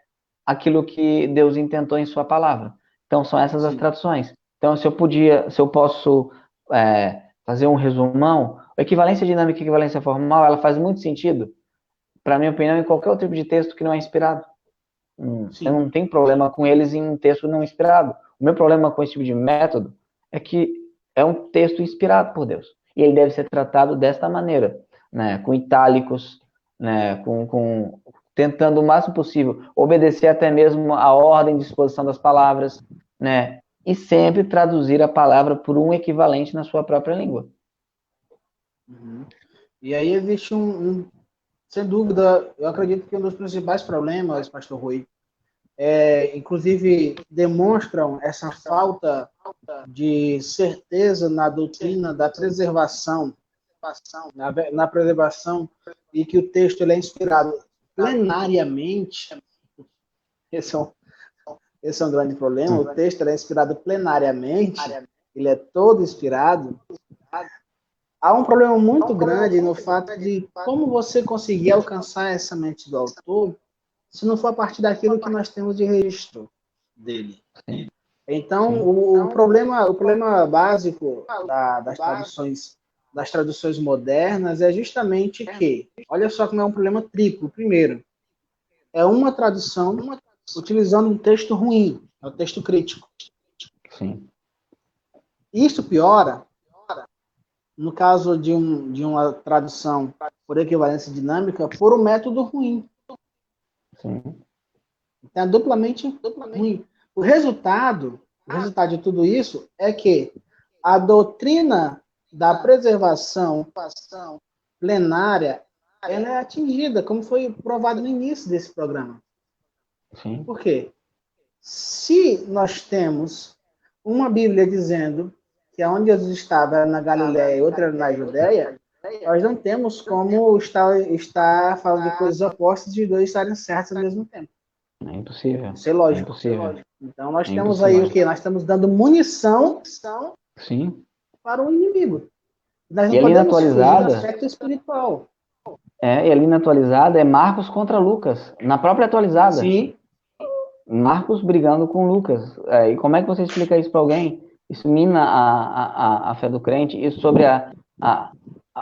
Speaker 2: aquilo que Deus intentou em sua palavra. Então, são essas as traduções. Então, se eu posso fazer um resumão, a equivalência dinâmica e equivalência formal, ela faz muito sentido, para minha opinião, em qualquer outro tipo de texto que não é inspirado. Eu não tenho problema com eles em um texto não inspirado. O meu problema com esse tipo de método é que é um texto inspirado por Deus. E ele deve ser tratado desta maneira, né? Com itálicos, né? Tentando o máximo possível obedecer até mesmo a ordem de exposição das palavras, né? E sempre traduzir a palavra por um equivalente na sua própria língua.
Speaker 1: Uhum. E aí existe sem dúvida, eu acredito que um dos principais problemas, pastor Rui, inclusive demonstram essa falta de certeza na doutrina da preservação, na preservação, e que o texto ele é inspirado plenariamente. Esse é um grande problema. O texto ele é inspirado plenariamente, ele é todo inspirado. Há um problema muito grande no fato de como você conseguir alcançar essa mente do autor se não for a partir daquilo que nós temos de registro dele. Então, o problema básico das traduções modernas é justamente que, olha só como é um problema triplo. Primeiro, é uma tradução utilizando um texto ruim, é o texto crítico.
Speaker 2: Sim.
Speaker 1: Isso piora no caso de uma tradução por equivalência dinâmica, por um método ruim.
Speaker 2: Sim.
Speaker 1: Então, é duplamente ruim. O resultado de tudo isso é que a doutrina da preservação plenária ela é atingida, como foi provado no início desse programa.
Speaker 2: Sim.
Speaker 1: Por quê? Se nós temos uma Bíblia dizendo que onde Jesus estava era na Galiléia e outra era na Judéia, nós não temos como estar falando de coisas opostas e os dois estarem certos ao mesmo tempo.
Speaker 2: É impossível.
Speaker 1: Isso é lógico.
Speaker 2: É impossível.
Speaker 1: Então nós temos aí o quê? Nós estamos dando munição para o inimigo. Nós não podemos fugir do aspecto espiritual.
Speaker 2: E ali na atualizada é Marcos contra Lucas. Na própria atualizada.
Speaker 1: Sim.
Speaker 2: Marcos brigando com Lucas. E como é que você explica isso para alguém? Isso mina a fé do crente. E sobre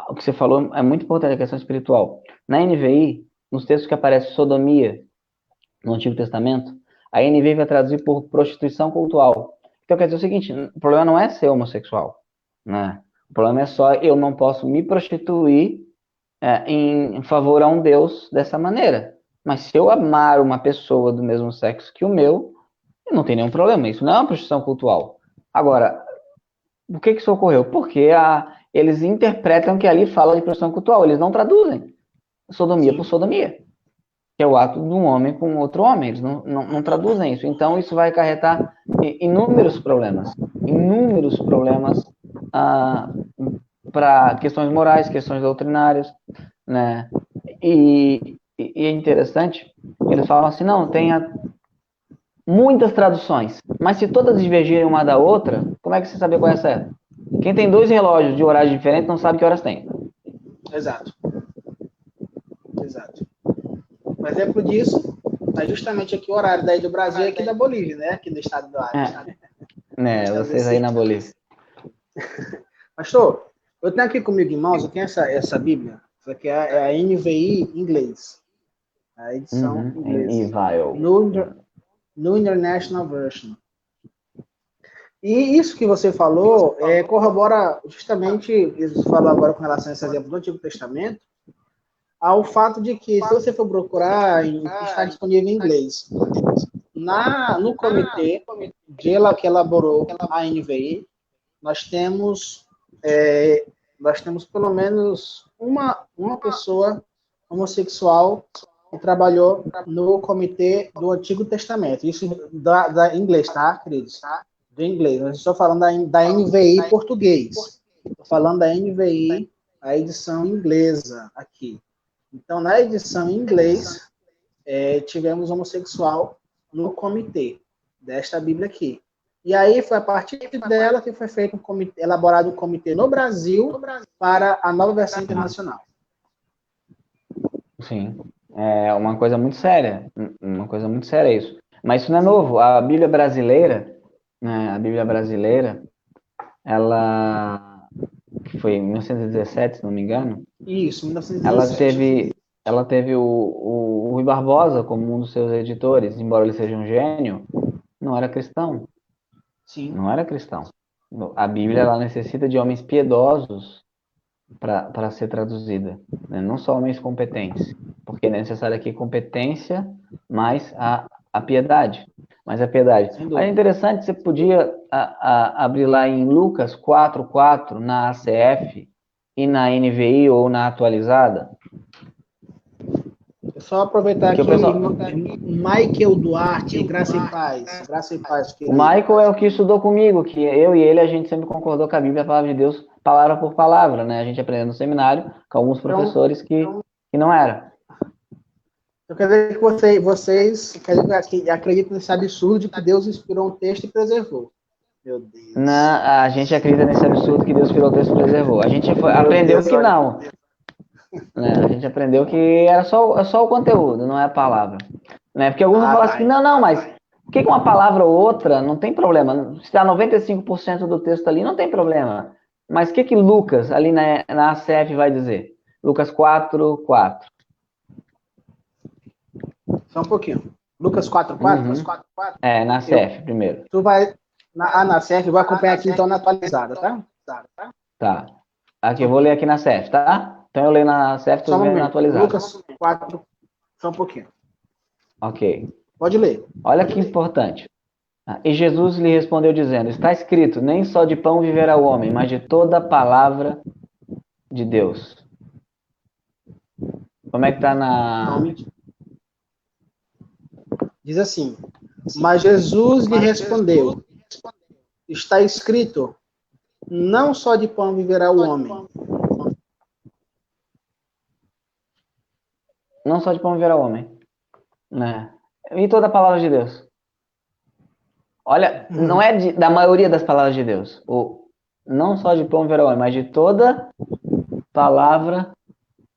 Speaker 2: o que você falou é muito importante, a questão espiritual. Na NVI, nos textos que aparece sodomia no Antigo Testamento, a NVI vai traduzir por prostituição cultual. Então quer dizer o seguinte, o problema não é ser homossexual, né? O problema é só eu não posso me prostituir em favor a um Deus dessa maneira. Mas se eu amar uma pessoa do mesmo sexo que o meu, não tem nenhum problema. Isso não é uma prostituição cultual. Agora, por que isso ocorreu? Porque eles interpretam que ali fala de prostituição cultual. Eles não traduzem sodomia por sodomia, que é o ato de um homem com outro homem. Eles não traduzem isso. Então, isso vai acarretar inúmeros problemas. Inúmeros problemas para questões morais, questões doutrinárias, né? E é interessante, eles falam assim, não, tem muitas traduções, mas se todas divergirem uma da outra, como é que você sabe qual é a certa? Quem tem dois relógios de horários diferentes não sabe que horas tem.
Speaker 1: Exato. Um exemplo disso é justamente aqui o horário daí do Brasil e aqui da Bolívia, né? Aqui do estado do Acre.
Speaker 2: Vocês aí na Bolívia.
Speaker 1: Pastor, eu tenho aqui comigo em mãos, eu tenho essa Bíblia. Isso aqui é a NVI em inglês. A edição em inglês. No International Version. E isso que você falou corrobora justamente, isso você falou agora com relação a esse exemplo do Antigo Testamento, ao fato de que, se você for procurar, está disponível em inglês. No comitê que elaborou a NVI, nós temos, pelo menos uma pessoa homossexual que trabalhou no comitê do Antigo Testamento. Isso da inglês, tá, queridos? Do inglês. Eu estou falando da NVI português. Estou falando da NVI, a edição inglesa aqui. Então, na edição em inglês, tivemos homossexual no comitê desta Bíblia aqui. E aí foi a partir dela que foi feito elaborado um comitê no Brasil para a nova versão internacional.
Speaker 2: Sim, é uma coisa muito séria, isso. Mas isso não é novo. A Bíblia brasileira, né, ela que foi em 1917, se não me engano.
Speaker 1: Isso, 1917.
Speaker 2: Ela teve o Rui Barbosa como um dos seus editores, embora ele seja um gênio, não era cristão.
Speaker 1: Sim.
Speaker 2: Não era cristão. A Bíblia ela necessita de homens piedosos para ser traduzida, né? Não só homens competentes, porque é necessário aqui competência mais a piedade. Mas a piedade. É interessante, você podia abrir lá em Lucas 4:4 na ACF e na NVI ou na atualizada.
Speaker 1: Só aproveitar aqui,
Speaker 2: pessoal...
Speaker 1: Michael Duarte, Graça e Paz. Graça e Paz.
Speaker 2: O Michael é o que estudou comigo, que eu e ele, a gente sempre concordou que a Bíblia é a palavra de Deus, palavra por palavra, né? A gente aprendeu no seminário com alguns professores que não era.
Speaker 1: Eu quero dizer que vocês acreditam nesse absurdo de que Deus inspirou um texto e preservou. Meu Deus.
Speaker 2: Não, a gente acredita nesse absurdo que Deus inspirou o texto e preservou. A gente aprendeu que não. Né? A gente aprendeu que era só o conteúdo, não é a palavra. Né? Porque alguns vão falar assim, não, mas por que uma palavra ou outra não tem problema? Se dá 95% do texto ali, não tem problema. Mas o que Lucas, ali na ACF, vai dizer? Lucas 4:4.
Speaker 1: Só um pouquinho. Lucas 4:4?
Speaker 2: É, na ACF primeiro.
Speaker 1: Tu vai na ACF, eu vou acompanhar aqui então na atualizada, tá?
Speaker 2: Tá. Aqui, eu vou ler aqui na ACF, tá? Então eu leio na ACF, tu lê na atualizada.
Speaker 1: Lucas 4, só um pouquinho.
Speaker 2: Ok.
Speaker 1: Pode ler.
Speaker 2: Olha que importante. E Jesus lhe respondeu dizendo, está escrito, nem só de pão viverá o homem, mas de toda a palavra de Deus. Como é que tá na...
Speaker 1: Diz assim, mas Jesus lhe respondeu, está escrito, não só de pão viverá o homem.
Speaker 2: Não só de pão viverá o homem. Né? E toda a palavra de Deus. Olha, não é da maioria das palavras de Deus. Não só de pão viverá o homem, mas de toda palavra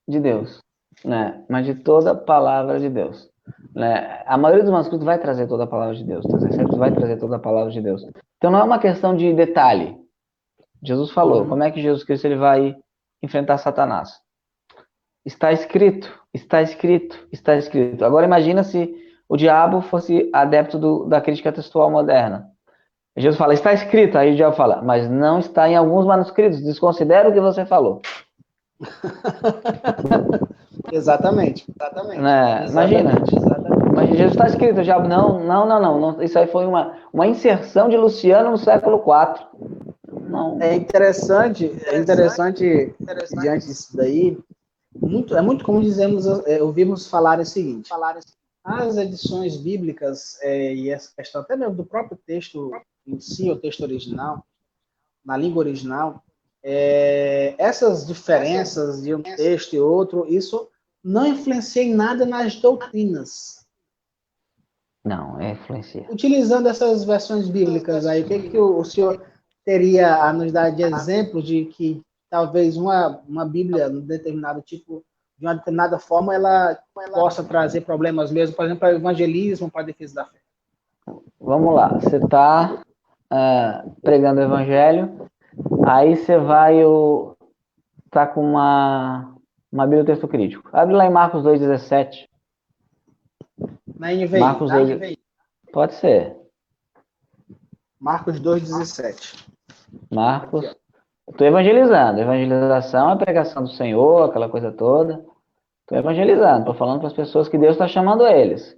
Speaker 2: de Deus. Né? Mas de toda palavra de Deus. Né? A maioria dos manuscritos vai trazer toda a palavra de Deus. Os receptos vai trazer toda a palavra de Deus. Então não é uma questão de detalhe. Jesus falou. Como é que Jesus Cristo ele vai enfrentar Satanás? Está escrito, está escrito, está escrito. Agora imagina se o diabo fosse adepto da crítica textual moderna. Jesus fala, está escrito, aí o diabo fala, mas não está em alguns manuscritos, desconsidera o que você falou.
Speaker 1: Exatamente.
Speaker 2: Né? Imagina. Mas Jesus está escrito, o diabo, não. Isso aí foi uma inserção de Luciano no século IV. Não.
Speaker 1: É interessante diante disso daí, é muito comum ouvirmos falar o seguinte, as edições bíblicas, e essa questão até mesmo do próprio texto em si, o texto original, na língua original, essas diferenças de um texto e outro, isso não influencia em nada nas doutrinas.
Speaker 2: Não, influencia.
Speaker 1: Utilizando essas versões bíblicas aí, o que o senhor teria a nos dar de exemplo de que talvez uma Bíblia, de determinado tipo, de uma determinada forma, ela possa trazer problemas mesmo, por exemplo, para o evangelismo, para a defesa da fé?
Speaker 2: Vamos lá, você está pregando o evangelho, aí você tá com uma Bíblia texto crítico. Abre lá em Marcos 2,17.
Speaker 1: Na NVI.
Speaker 2: Marcos 2, pode ser.
Speaker 1: Marcos 2,17.
Speaker 2: Marcos. Estou evangelizando. Evangelização é a pregação do Senhor, aquela coisa toda. Estou evangelizando. Estou falando para as pessoas que Deus está chamando eles.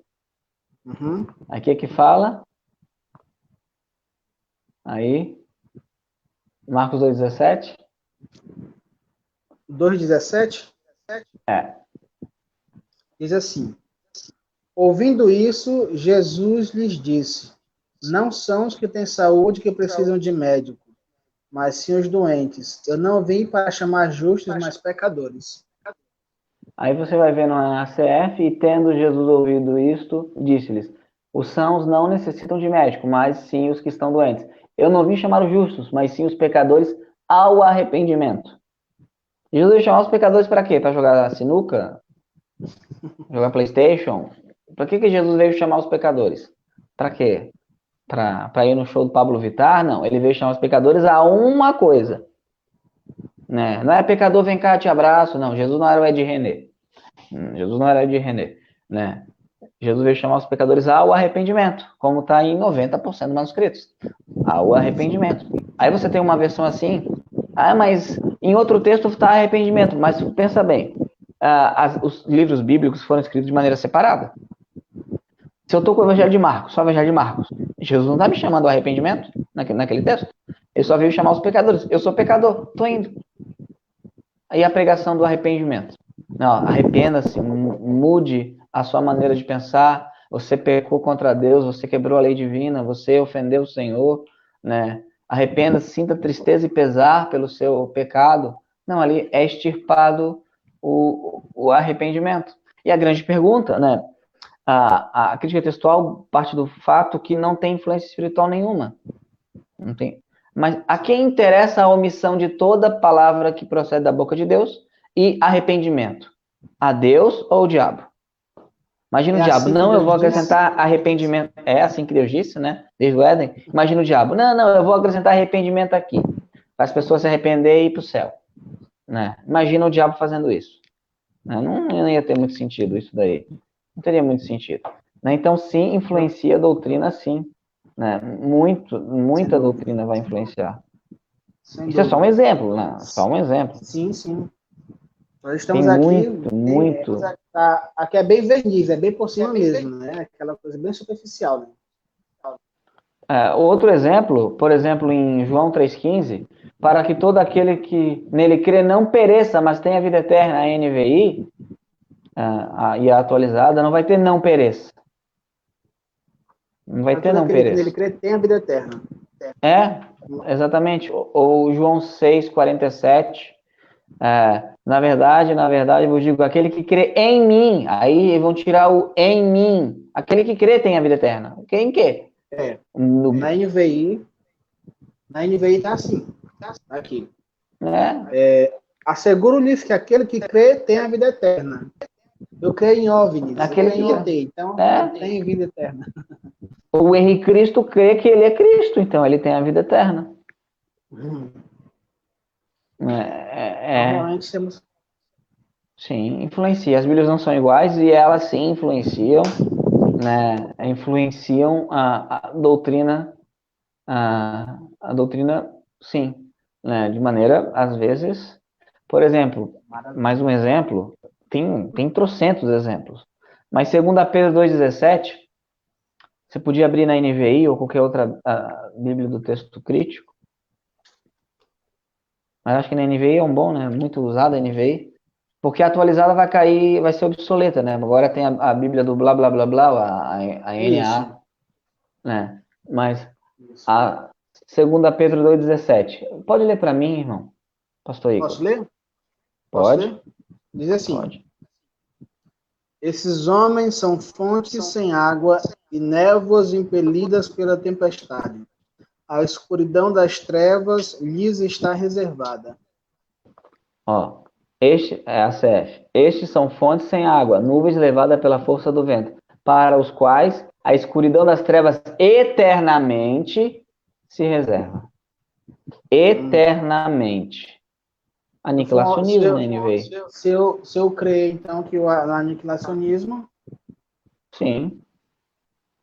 Speaker 1: Uhum.
Speaker 2: Aqui é que fala. Aí. Marcos 2,17.
Speaker 1: 2,17
Speaker 2: É.
Speaker 1: diz assim: ouvindo isso, Jesus lhes disse: não são os que têm saúde que precisam de médico, mas sim os doentes. Eu não vim para chamar justos, mas pecadores.
Speaker 2: Aí você vai ver no ACF, e tendo Jesus ouvido isto, disse-lhes: os sãos não necessitam de médico, mas sim os que estão doentes. Eu não vim chamar os justos, mas sim os pecadores ao arrependimento. Jesus veio chamar os pecadores para quê? Para jogar sinuca? Jogar PlayStation? Para que Jesus veio chamar os pecadores? Para quê? Para ir no show do Pablo Vittar? Não, ele veio chamar os pecadores a uma coisa. Né? Não é pecador, vem cá, te abraço. Não, Jesus não era o Ed René. Jesus não era o Ed René. Né? Jesus veio chamar os pecadores ao arrependimento, como está em 90% dos manuscritos. Ao arrependimento. Aí você tem uma versão assim, mas em outro texto está arrependimento. Mas pensa bem, os livros bíblicos foram escritos de maneira separada. Se eu estou com o Evangelho de Marcos, só o Evangelho de Marcos, Jesus não está me chamando ao arrependimento naquele texto. Ele só veio chamar os pecadores. Eu sou pecador, estou indo. Aí a pregação do arrependimento. Não, arrependa-se, mude a sua maneira de pensar. Você pecou contra Deus, você quebrou a lei divina, você ofendeu o Senhor, né? Arrependa-se, sinta tristeza e pesar pelo seu pecado. Não, ali é extirpado o arrependimento. E a grande pergunta, né? A crítica textual parte do fato que não tem influência espiritual nenhuma. Não tem. Mas a quem interessa a omissão de toda palavra que procede da boca de Deus e arrependimento? A Deus ou o diabo? Imagina o diabo,
Speaker 1: assim
Speaker 2: não, eu vou
Speaker 1: disse.
Speaker 2: acrescentar arrependimento. É assim que Deus disse, né? Desde o Éden. Imagina o diabo, não, eu vou acrescentar arrependimento aqui. Para as pessoas se arrepender e ir para o céu. Né? Imagina o diabo fazendo isso. Não ia ter muito sentido isso daí. Não teria muito sentido. Né? Então, sim, influencia a doutrina, sim. Né? Muita doutrina vai influenciar.
Speaker 1: Sem
Speaker 2: Isso é só um
Speaker 1: dúvida.
Speaker 2: exemplo, né? Só um exemplo.
Speaker 1: Sim, sim. Nós
Speaker 2: Tem
Speaker 1: estamos aqui,
Speaker 2: muito.
Speaker 1: aqui é bem verniz, é bem por cima mesmo, né? Aquela coisa bem superficial, né?
Speaker 2: Outro exemplo, por exemplo, em João 3,15, para que todo aquele que nele crê não pereça, mas tenha vida eterna, a NVI, e a atualizada, não vai ter não pereça. Não vai ter não pereça.
Speaker 1: Nele crê tem a vida eterna.
Speaker 2: Exatamente. Ou João 6,47, na verdade, eu vos digo, aquele que crê em mim, aí vão tirar o em mim, aquele que crê tem a vida eterna. Em quê?
Speaker 1: Na NVI tá assim, aqui. Asseguro-lhes que aquele que crê tem a vida eterna. Eu creio em OVNIs, eu creio em ET, então tem vida eterna.
Speaker 2: O Henrique Cristo crê que ele é Cristo, então ele tem a vida eterna.
Speaker 1: Realmente temos.
Speaker 2: Sim, influencia. As Bíblias não são iguais e elas sim influenciam, né? Influenciam a doutrina, a doutrina, sim, né? De maneira, às vezes, por exemplo, mais um exemplo, tem trocentos exemplos, mas segundo a Pedro 2,17, você podia abrir na NVI ou qualquer outra Bíblia do texto crítico, mas acho que na NVI é um bom, né? Muito usada a NVI. Porque a atualizada vai cair, vai ser obsoleta, né? Agora tem a Bíblia do blá blá blá blá, a NA, né? Mas a 2 Pedro 2,17. Pode ler para mim, irmão? Pastor Igor.
Speaker 1: Posso ler?
Speaker 2: Pode.
Speaker 1: Ler? Diz assim:
Speaker 2: Pode.
Speaker 1: Esses homens são fontes sem água e névoas impelidas pela tempestade. A escuridão das trevas lhes está reservada.
Speaker 2: Este é a CF. Estes são fontes sem água, nuvens levadas pela força do vento, para os quais a escuridão das trevas eternamente se reserva. Eternamente. Aniquilacionismo na NVI.
Speaker 1: Se eu crer, então, que o aniquilacionismo...
Speaker 2: Sim.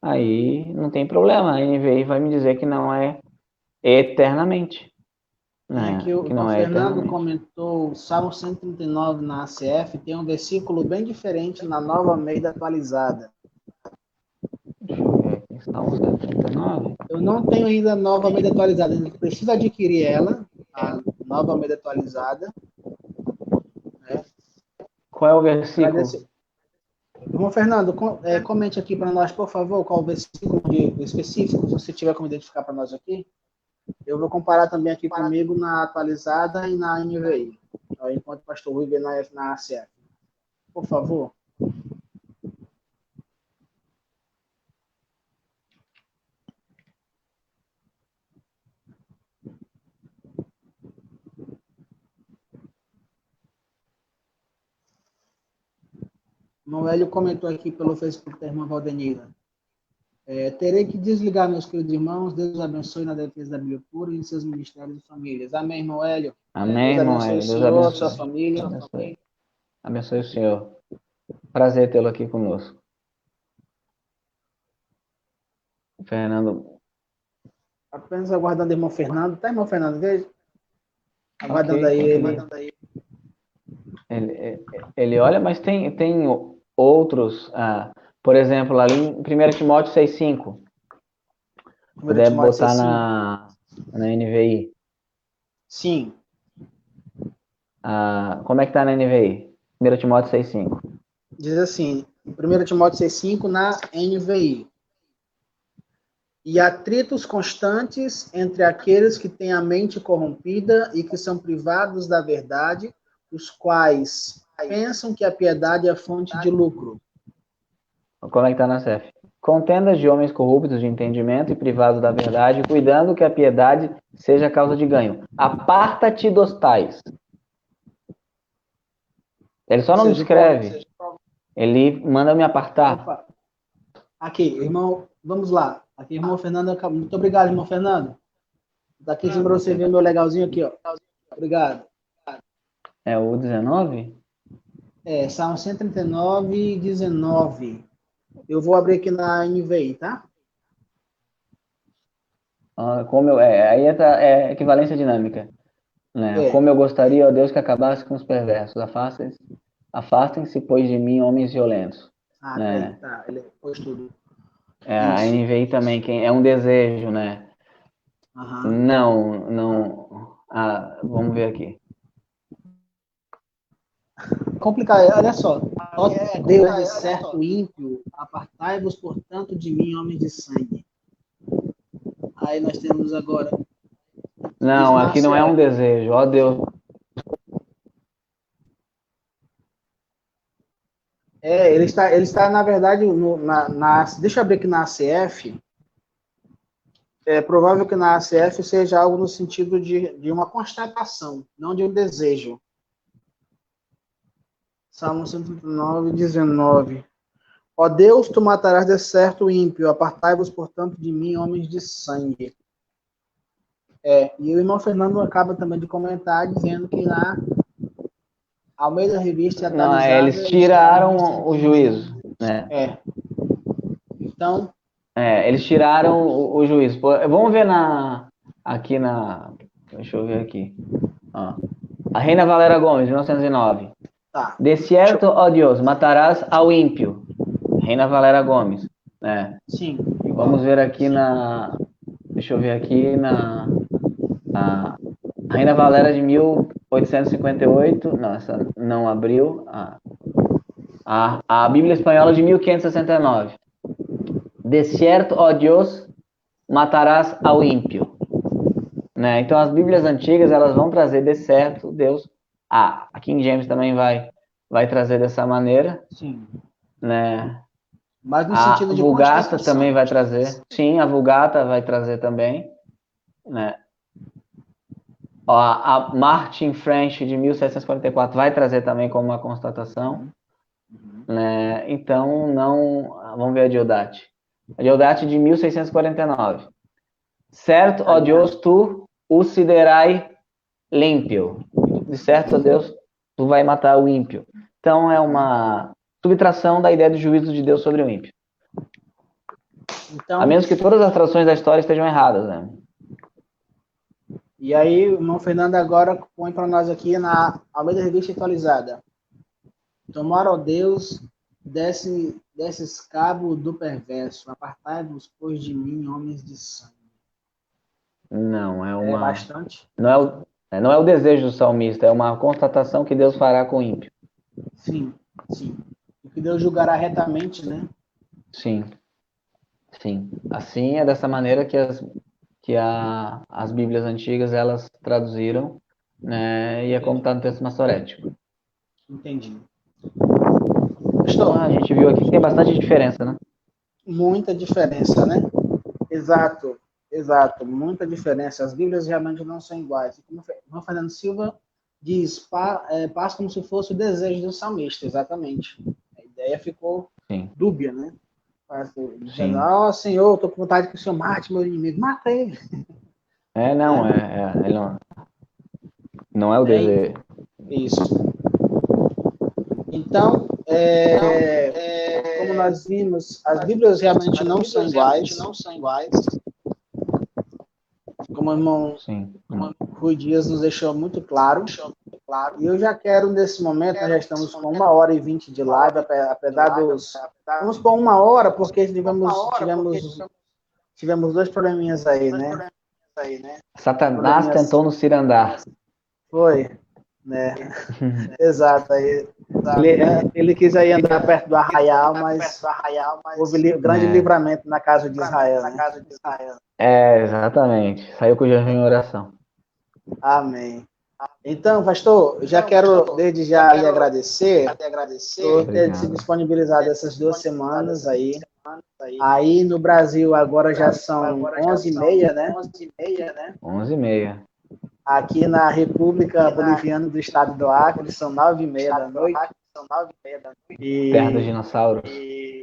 Speaker 2: aí não tem problema. A NVI vai me dizer que não é eternamente.
Speaker 1: Tem aqui,
Speaker 2: Que
Speaker 1: o
Speaker 2: não é
Speaker 1: Fernando
Speaker 2: eternamente.
Speaker 1: comentou, Salmo 139 na ACF tem um versículo bem diferente na Nova Almeida atualizada.
Speaker 2: Deixa eu ver aqui. Salmo 139.
Speaker 1: Eu não tenho ainda a Nova Almeida atualizada, ainda preciso adquirir ela, a Nova Almeida atualizada. Né?
Speaker 2: Qual é o versículo?
Speaker 1: Irmão Fernando, comente aqui para nós, por favor, qual o versículo específico, se você tiver como identificar para nós aqui. Eu vou comparar também aqui comigo na atualizada e na NVI, enquanto o pastor Rui vê na ACF. Por favor. Noélio comentou aqui pelo Facebook da irmã Valdenira. Terei que desligar, meus queridos irmãos. Deus os abençoe na defesa da Bíblia pura e em seus ministérios e famílias. Amém, irmão Hélio.
Speaker 2: Amém,
Speaker 1: Deus
Speaker 2: irmão
Speaker 1: abençoe o
Speaker 2: Hélio. Deus
Speaker 1: senhor, a
Speaker 2: abençoe.
Speaker 1: sua família.
Speaker 2: Abençoe. Abençoe o senhor. Prazer tê-lo aqui conosco. Fernando.
Speaker 1: Apenas aguardando o irmão Fernando. Tá, irmão Fernando? Veja. Aguardando aí ele.
Speaker 2: Ele olha, mas tem outros. Por exemplo, ali em 1 Timóteo 6,5. Puder botar na NVI.
Speaker 1: Sim.
Speaker 2: Como é que tá na NVI? 1 Timóteo 6,5.
Speaker 1: Diz assim, 1 Timóteo 6,5 na NVI. E atritos constantes entre aqueles que têm a mente corrompida e que são privados da verdade, os quais pensam que a piedade é fonte de lucro.
Speaker 2: Como é que tá na CEF? Contendas de homens corruptos de entendimento e privados da verdade, cuidando que a piedade seja causa de ganho. Aparta-te dos tais. Ele só não descreve. Ele manda me apartar.
Speaker 1: Opa. Aqui, irmão, vamos lá. Aqui, irmão Fernando. Muito obrigado, irmão Fernando. Daqui para você ver meu legalzinho aqui, ó. Obrigado.
Speaker 2: É o 19?
Speaker 1: Salmo 139, 19. Eu vou abrir aqui na NVI, tá?
Speaker 2: Aí é equivalência dinâmica. Né? Como eu gostaria, ó Deus, que acabasse com os perversos. Afastem-se, pois, de mim, homens violentos. Né?
Speaker 1: Tá. Ele pôs tudo.
Speaker 2: A NVI também, é um desejo, né?
Speaker 1: Uhum.
Speaker 2: Não. Vamos ver aqui.
Speaker 1: Complicado, olha só. Ó Deus de certo ímpio, apartai-vos, portanto, de mim, homens de sangue. Aí nós temos agora.
Speaker 2: Não, aqui não é um desejo, ó Deus.
Speaker 1: Ele está na verdade, deixa eu abrir aqui na ACF. É provável que na ACF seja algo no sentido de uma constatação, não de um desejo. Salmo 139, 19. Ó Deus, tu matarás de certo o ímpio, apartai-vos, portanto, de mim, homens de sangue. E o irmão Fernando acaba também de comentar, dizendo que na Almeida Revista atualizada...
Speaker 2: Não, eles tiraram o juízo, né?
Speaker 1: Então...
Speaker 2: eles tiraram o juízo. Vamos ver aqui deixa eu ver aqui. A Reina Valera Gomes, 1909.
Speaker 1: Tá.
Speaker 2: De cierto, ó Deus, matarás ao ímpio. Reina Valera Gomes. Né?
Speaker 1: Sim.
Speaker 2: Vamos ver aqui deixa eu ver aqui a Reina Valera de 1858. Não, essa não abriu. A Bíblia Espanhola de 1569. De cierto, ó Deus, matarás ao ímpio. Né? Então, as Bíblias antigas, elas vão trazer de certo, Deus. A King James também vai trazer dessa maneira.
Speaker 1: Sim.
Speaker 2: Né?
Speaker 1: Mas no sentido de
Speaker 2: Vulgata também vai trazer. Sim, a Vulgata vai trazer também. Né? A Martin French, de 1744, vai trazer também como uma constatação. Né? Então, não... Vamos ver a Diodati. A Diodati de 1649. Certo, ó Deus, tu o siderai límpio. De certo, ó Deus, tu vai matar o ímpio. Então, é uma subtração da ideia do juízo de Deus sobre o ímpio.
Speaker 1: Então,
Speaker 2: A menos que todas as traduções da história estejam erradas, né?
Speaker 1: e aí, o irmão Fernando agora põe para nós aqui na Almeida Revista Atualizada. Tomara, ó Deus, desses cabo do perverso, apartai-vos, pois, de mim, homens de sangue.
Speaker 2: Não,
Speaker 1: É bastante.
Speaker 2: Não é o desejo do salmista, é uma constatação que Deus fará com o ímpio.
Speaker 1: Sim, sim. O que Deus julgará retamente, né?
Speaker 2: Sim, sim. Assim é dessa maneira que as Bíblias antigas elas traduziram, né? E é como está no texto maçorético.
Speaker 1: Entendi.
Speaker 2: Então a gente viu aqui que tem bastante diferença, né?
Speaker 1: Muita diferença, né? Exato, exato. Muita diferença. As Bíblias realmente não são iguais. Como o Fernando Silva diz, paz como se fosse o desejo do salmista, exatamente. A ideia ficou
Speaker 2: Sim.
Speaker 1: dúbia, né? Dizendo, ó Senhor, estou com vontade que o Senhor mate meu inimigo. Mata ele.
Speaker 2: Ele não é o desejo.
Speaker 1: Isso. Então, como nós vimos, as Bíblias realmente não são iguais. Como o irmão Rui Dias nos deixou muito claro. E eu já quero, nesse momento, nós já estamos com 1h20 de live, apesar dos... Vamos com 1 hora, porque tivemos dois probleminhas aí, né?
Speaker 2: Satanás tentou nos cirandar.
Speaker 1: Foi, né? Exato. Aí, ele quis aí andar perto do arraial, mas houve grande livramento na casa de Israel, né?
Speaker 2: Exatamente. Saiu com jejum e oração.
Speaker 1: Amém. Então, pastor, já quero desde já lhe agradecer por ter se disponibilizado essas 2 semanas aí. Aí no Brasil agora já são 11h30, né?
Speaker 2: 11h30.
Speaker 1: Aqui na República Boliviana do Estado do Acre são 9h30 da noite.
Speaker 2: Terra dos dinossauros.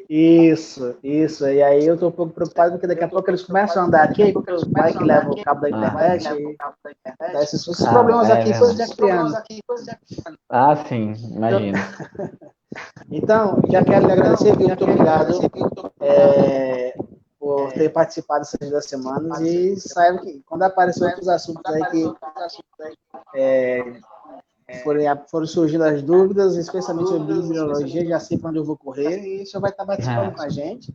Speaker 1: Isso. E aí eu tô um pouco preocupado porque daqui a pouco eles começam a andar aqui, porque os bikes levam o cabo da internet e dá esses problemas aqui, coisa de acriano.
Speaker 2: Sim, imagina.
Speaker 1: Então, já quero lhe agradecer, muito obrigado por ter participado dessas 2 semanas e saiba que quando aparecer outros assuntos aí que foram surgindo as dúvidas, especialmente sobre bibliologia, já sei para onde eu vou correr e o senhor vai estar participando com a gente.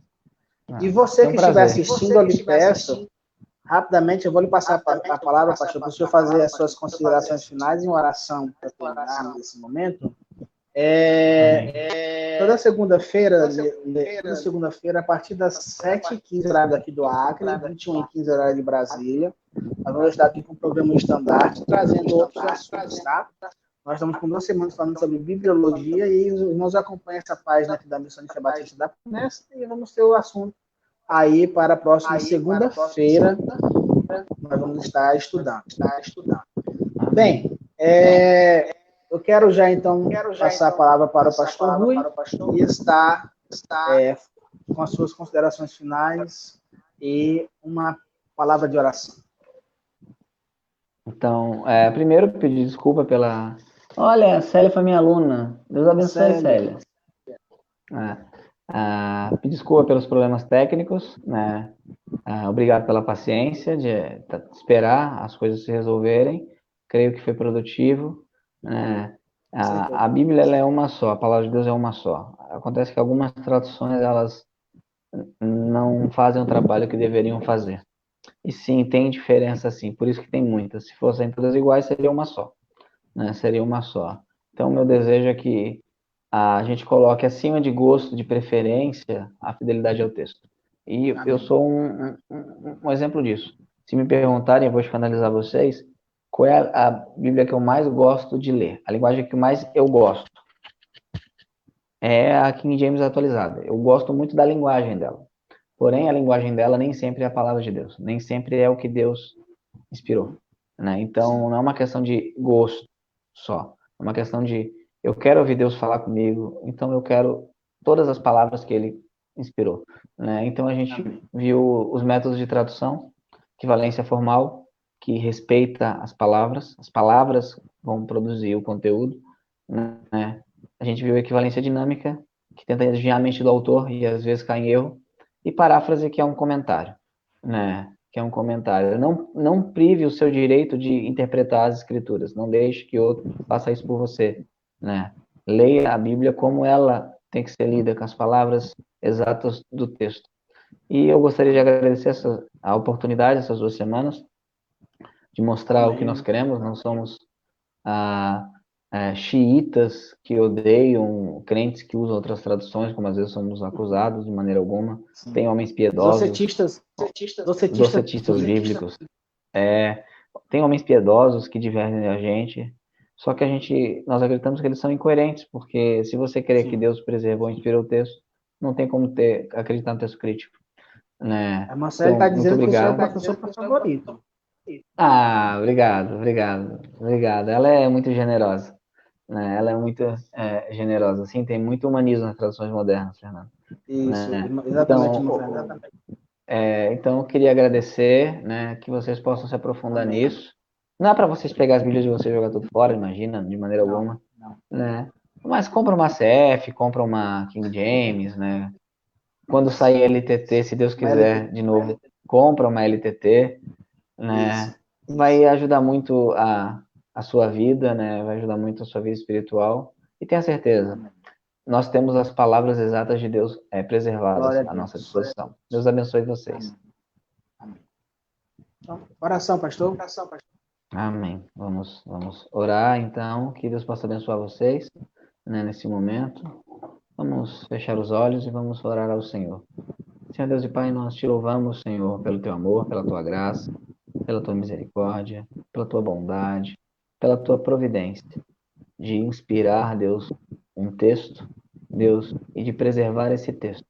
Speaker 1: E você que estiver assistindo, eu lhe peço, rapidamente, eu vou lhe passar a palavra, pastor, para o senhor fazer as suas considerações finais em oração para terminar nesse momento. Toda segunda-feira, a partir das 7h15, horário daqui do Acre, 21h15, horário de Brasília, nós vamos estar aqui com o programa Estandarte, trazendo outros assuntos, tá? Nós estamos com 2 semanas falando sobre bibliologia e os irmãos acompanham essa página aqui da Missão de Fé Batista da Promessa e vamos ter o assunto aí para a próxima segunda-feira. Nós vamos estar estudando. Bem, eu quero já, então, passar a palavra para o pastor Rui e estar com as suas considerações finais e uma palavra de oração.
Speaker 2: Então, primeiro pedir desculpa pela... Olha, a Célia foi minha aluna. Deus abençoe, Célia. Pedir desculpa pelos problemas técnicos, né? Obrigado pela paciência de esperar as coisas se resolverem. Creio que foi produtivo, né? A Bíblia ela é uma só, a palavra de Deus é uma só. Acontece que algumas traduções elas não fazem o trabalho que deveriam fazer. E sim, tem diferença sim, por isso que tem muitas. Se fossem todas iguais, seria uma só, né? Seria uma só. Então, meu desejo é que a gente coloque acima de gosto, de preferência, a fidelidade ao texto. E eu sou um exemplo disso. Se me perguntarem, eu vou analisar vocês, qual é a Bíblia que eu mais gosto de ler? A linguagem que mais eu gosto é a King James atualizada. Eu gosto muito da linguagem dela. Porém, a linguagem dela nem sempre é a palavra de Deus. Nem sempre é o que Deus inspirou, né? Então, não é uma questão de gosto só. É uma questão de eu quero ouvir Deus falar comigo, então eu quero todas as palavras que Ele inspirou, né? Então, a gente viu os métodos de tradução, equivalência formal, que respeita as palavras vão produzir o conteúdo, né? A gente viu a equivalência dinâmica, que tenta desviar a mente do autor e às vezes cai em erro, E paráfrase, que é um comentário, né? Que é um comentário. Não prive o seu direito de interpretar as escrituras. Não deixe que outro faça isso por você, né? Leia a Bíblia como ela tem que ser lida, com as palavras exatas do texto. E eu gostaria de agradecer a oportunidade, essas 2 semanas, de mostrar o que nós queremos. Não somos xiitas que odeiam crentes que usam outras traduções, como às vezes somos acusados, de maneira alguma.
Speaker 1: Sim.
Speaker 2: Tem homens piedosos, docetistas bíblicos. Tem homens piedosos que divertem a gente, só que nós acreditamos que eles são incoerentes, porque se você crê que Deus preservou e inspirou o texto, não tem como acreditar no texto crítico, né?
Speaker 1: A Marcela está dizendo que o seu é o professor favorito.
Speaker 2: Obrigado. Ela é muito generosa, né? Ela é muito generosa, assim, tem muito humanismo nas traduções modernas, Fernando.
Speaker 1: Isso,
Speaker 2: né?
Speaker 1: exatamente, Fernando.
Speaker 2: Então, eu queria agradecer, né, que vocês possam se aprofundar nisso. Não é para vocês pegar as Bíblias de vocês e jogar tudo fora, imagina, de maneira alguma, né? Mas compra uma CF, compra uma King James, né? Quando sair LTT, se Deus quiser, de novo, compra uma LTT, né? Vai ajudar muito a sua vida, né? Vai ajudar muito a sua vida espiritual. E tenha certeza, nós temos as palavras exatas de Deus preservadas à nossa disposição. Deus abençoe vocês.
Speaker 1: Amém. Então, oração, pastor.
Speaker 2: Amém. Vamos orar, então, que Deus possa abençoar vocês, né, nesse momento. Vamos fechar os olhos e vamos orar ao Senhor. Senhor Deus e Pai, nós te louvamos, Senhor, pelo teu amor, pela tua graça, pela tua misericórdia, pela tua bondade, pela tua providência de inspirar, Deus, um texto, Deus, e de preservar esse texto,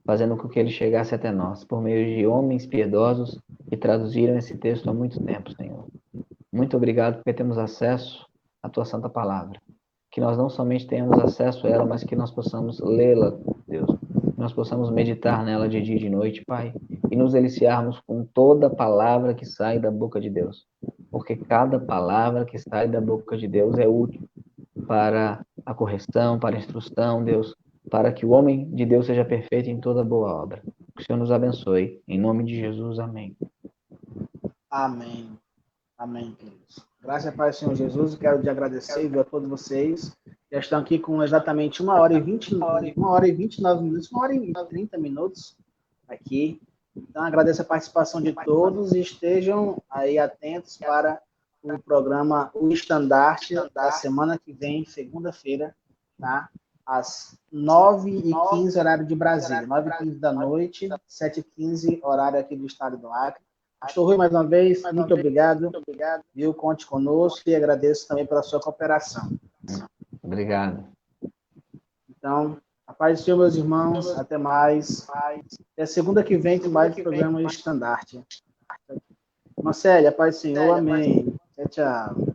Speaker 2: fazendo com que ele chegasse até nós, por meio de homens piedosos que traduziram esse texto há muito tempo, Senhor. Muito obrigado porque temos acesso à tua santa palavra. Que nós não somente tenhamos acesso a ela, mas que nós possamos lê-la, Deus. Que nós possamos meditar nela de dia e de noite, Pai. E nos deliciarmos com toda palavra que sai da boca de Deus. Porque cada palavra que sai da boca de Deus é útil para a correção, para a instrução, Deus. Para que o homem de Deus seja perfeito em toda boa obra. Que o Senhor nos abençoe. Em nome de Jesus, amém.
Speaker 1: Amém. Amém, queridos. Graças a Deus, Senhor Jesus, eu quero te agradecer a todos vocês. Já estão aqui com exatamente 1 hora e 29 minutos, 1 hora e 30 minutos aqui. Então, agradeço a participação de todos e estejam aí atentos para o programa O Estandarte da semana que vem, segunda-feira, tá? Às 9h15, horário de Brasília. 9h15 da noite, 7h15, horário aqui do estado do Acre. Pastor Rui, mais uma vez, muito obrigado. Viu? Conte conosco e agradeço também pela sua cooperação.
Speaker 2: Obrigado.
Speaker 1: Então, a paz do Senhor, meus irmãos. Até mais. Até segunda que vem tem mais um programa Estandarte. Marcelo, a paz do Senhor. Amém. Tchau, tchau.